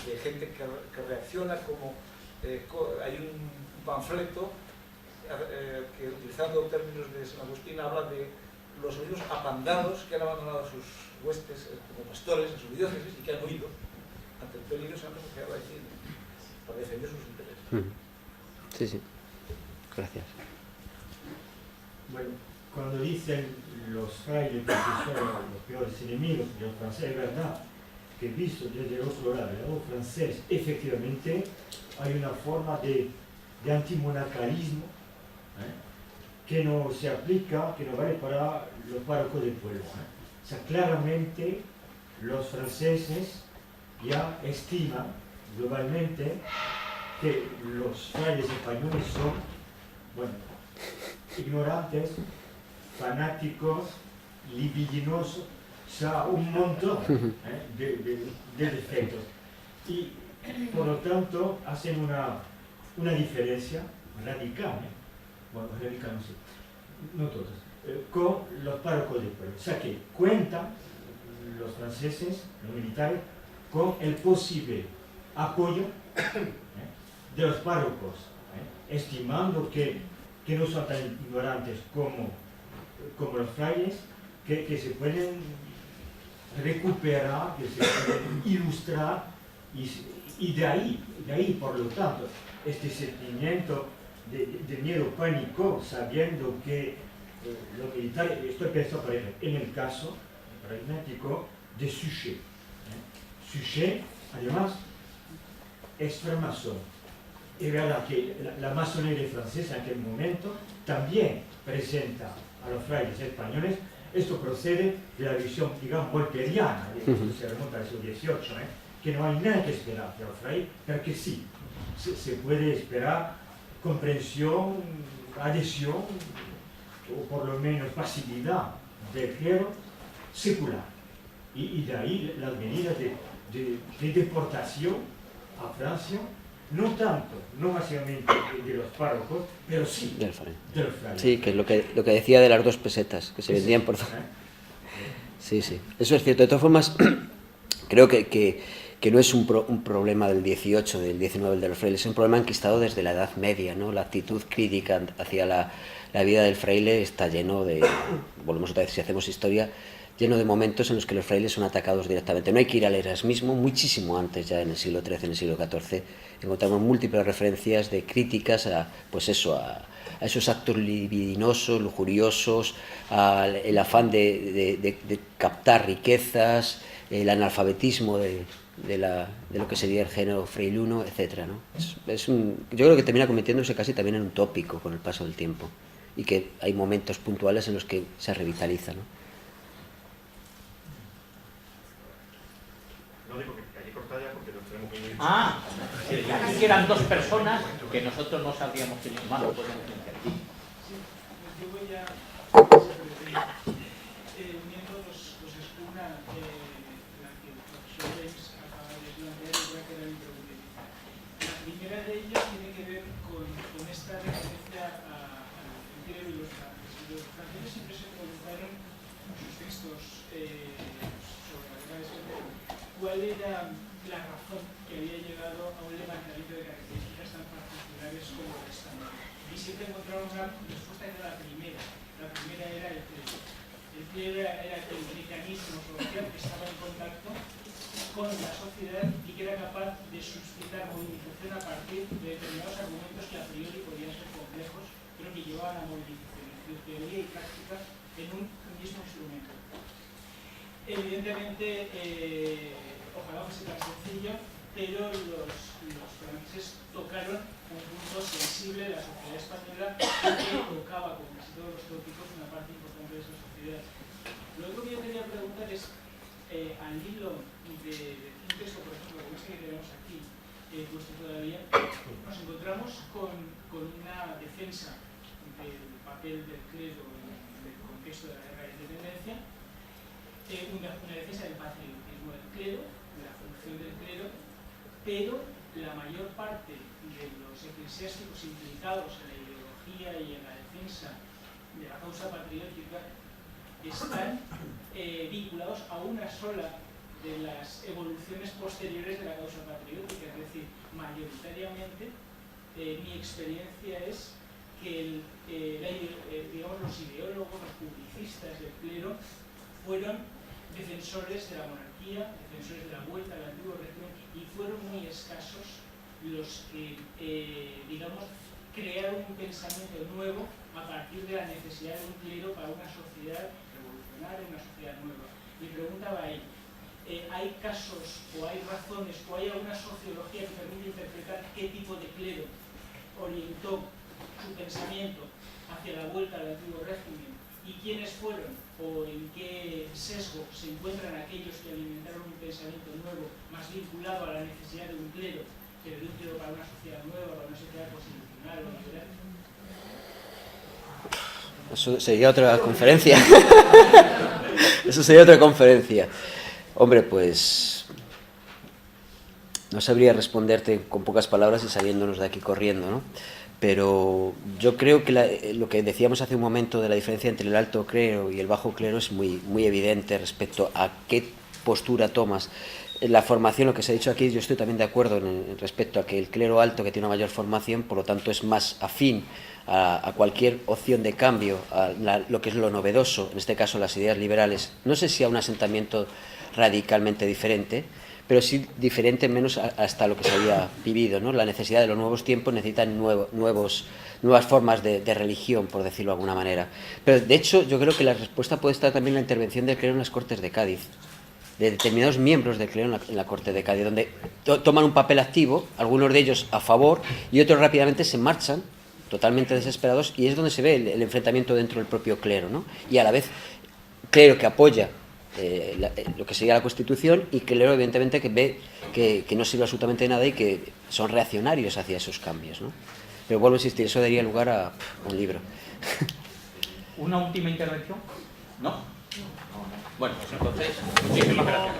de gente que reacciona como... hay un panfleto que, utilizando términos de San Agustín, habla de los obispos apandados que han abandonado sus huestes como pastores en sus diócesis y que han huido ante el peligro, se han refugiado allí para defender sus intereses. Sí, sí. Gracias. Bueno, cuando dicen los frailes que son los peores enemigos de los franceses, es verdad que visto desde el otro lado francés, efectivamente hay una forma de antimonacalismo que no se aplica, que no vale para los párrocos del pueblo. O sea, claramente los franceses ya estiman globalmente que los frailes españoles son, bueno, ignorantes, fanáticos, libidinosos, o sea, un montón de defectos. Y por lo tanto hacen una diferencia radical, bueno, radical no sé, no todos, con los párrocos del pueblo. O sea que cuentan los franceses, los militares, con el posible apoyo de los párrocos, estimando que no son tan ignorantes como los frailes, que se pueden recuperar, que se pueden ilustrar, y de ahí, por lo tanto, este sentimiento de miedo, pánico, sabiendo que los militares, estoy pensando por ejemplo en el caso pragmático de Suchet. Suchet, además, es francmasón. Es verdad que la masonería francesa en aquel momento también presenta a los frailes españoles. Esto procede de la visión, digamos, volteriana, se remonta al siglo XVIII, que no hay nada que esperar de los frailes, pero que sí, se puede esperar comprensión, adhesión, o por lo menos pasividad del clero secular. Y de ahí las medidas de deportación a Francia, no tanto, no masivamente de los párrocos, pero sí de los frailes. Sí, que es lo que decía de las 2 pesetas, que se vendían por... Sí, sí, eso es cierto. De todas formas, creo que no es un problema del 18, del 19, el de los frailes, es un problema enquistado desde la Edad Media, ¿no? La actitud crítica hacia la vida del fraile está lleno de, volvemos otra vez, si hacemos historia, lleno de momentos en los que los frailes son atacados directamente. No hay que ir al erasmismo, muchísimo antes, ya en el siglo XIII, en el siglo XIV, encontramos múltiples referencias de críticas a, pues eso, esos actos libidinosos, lujuriosos, al afán de captar riquezas, el analfabetismo de lo que sería el género frailuno, etc., ¿no? Yo creo que termina convirtiéndose casi también en un tópico con el paso del tiempo, y que hay momentos puntuales en los que se revitaliza, ¿no? No digo que allí corta ya porque nos tenemos que ir. Ah, que eran dos personas que nosotros no sabríamos quiénes más lo podemos intervenir. Yo voy a uniendo dos escunas la que el profesor Rex acaba de plantear y voy a quedar introducida. La primera de ellas tiene que ver con esta referencia al clero y los franceses. Los franceses siempre se preguntaron en sus textos sobre la guerra de Esparta cuál era la razón que había llegado a un levantamiento de características tan particulares como esta. Y siempre encontraron una respuesta que era la primera. La primera era el clero. El clero era el mecanismo social que estaba en contacto con la sociedad y que era capaz de suscitar movilización a partir de determinados argumentos que a priori podían ser complejos, pero que llevaban a movilización, es decir, teoría y práctica en un mismo instrumento. Evidentemente, ojalá fuese tan sencillo, pero los franceses tocaron un punto sensible de la sociedad española que tocaba, como casi todos los tópicos, una parte importante de esa sociedad. Lo otro que yo quería preguntar es, al hilo de un texto, por ejemplo, como este que tenemos aquí, puesto todavía, nos encontramos con una defensa del papel del clero en el contexto de la guerra de independencia, una defensa del patriotismo del clero, de la función del clero, pero la mayor parte de los eclesiásticos implicados en la ideología y en la defensa de la causa patriótica están vinculados a una sola de las evoluciones posteriores de la causa patriótica, es decir, mayoritariamente mi experiencia es que digamos, los ideólogos, los publicistas del clero fueron defensores de la monarquía, defensores de la vuelta al antiguo régimen, y fueron muy escasos los que, digamos, crearon un pensamiento nuevo a partir de la necesidad de un clero para una sociedad revolucionaria, una sociedad nueva. Mi pregunta va ahí. ¿Hay casos o hay razones o hay alguna sociología que permite interpretar qué tipo de clero orientó su pensamiento hacia la vuelta al antiguo régimen y quiénes fueron o en qué sesgo se encuentran aquellos que alimentaron un pensamiento nuevo más vinculado a la necesidad de un clero que de un clero para una sociedad nueva, para una sociedad constitucional o liberal? Eso sería otra conferencia. Eso sería otra conferencia. Hombre, pues no sabría responderte con pocas palabras y saliéndonos de aquí corriendo, ¿no? Pero yo creo que lo que decíamos hace un momento de la diferencia entre el alto clero y el bajo clero es muy evidente respecto a qué postura tomas. En la formación, lo que se ha dicho aquí, yo estoy también de acuerdo respecto a que el clero alto, que tiene una mayor formación, por lo tanto es más afín a cualquier opción de cambio, a lo que es lo novedoso, en este caso las ideas liberales. No sé si a un asentamiento radicalmente diferente, pero sí diferente menos hasta lo que se había vivido, ¿no? La necesidad de los nuevos tiempos necesitan nuevas formas de religión, por decirlo de alguna manera. Pero de hecho yo creo que la respuesta puede estar también en la intervención del clero en las Cortes de Cádiz, de determinados miembros del clero en la Corte de Cádiz, donde toman un papel activo, algunos de ellos a favor y otros rápidamente se marchan, totalmente desesperados, y es donde se ve el enfrentamiento dentro del propio clero, ¿no? Y a la vez clero que apoya lo que sería la Constitución y clero evidentemente que ve que no sirve absolutamente de nada y que son reaccionarios hacia esos cambios, ¿no? Pero vuelvo a insistir, eso daría lugar a un libro. ¿Una última intervención? ¿No? Bueno, pues entonces, muchísimas gracias.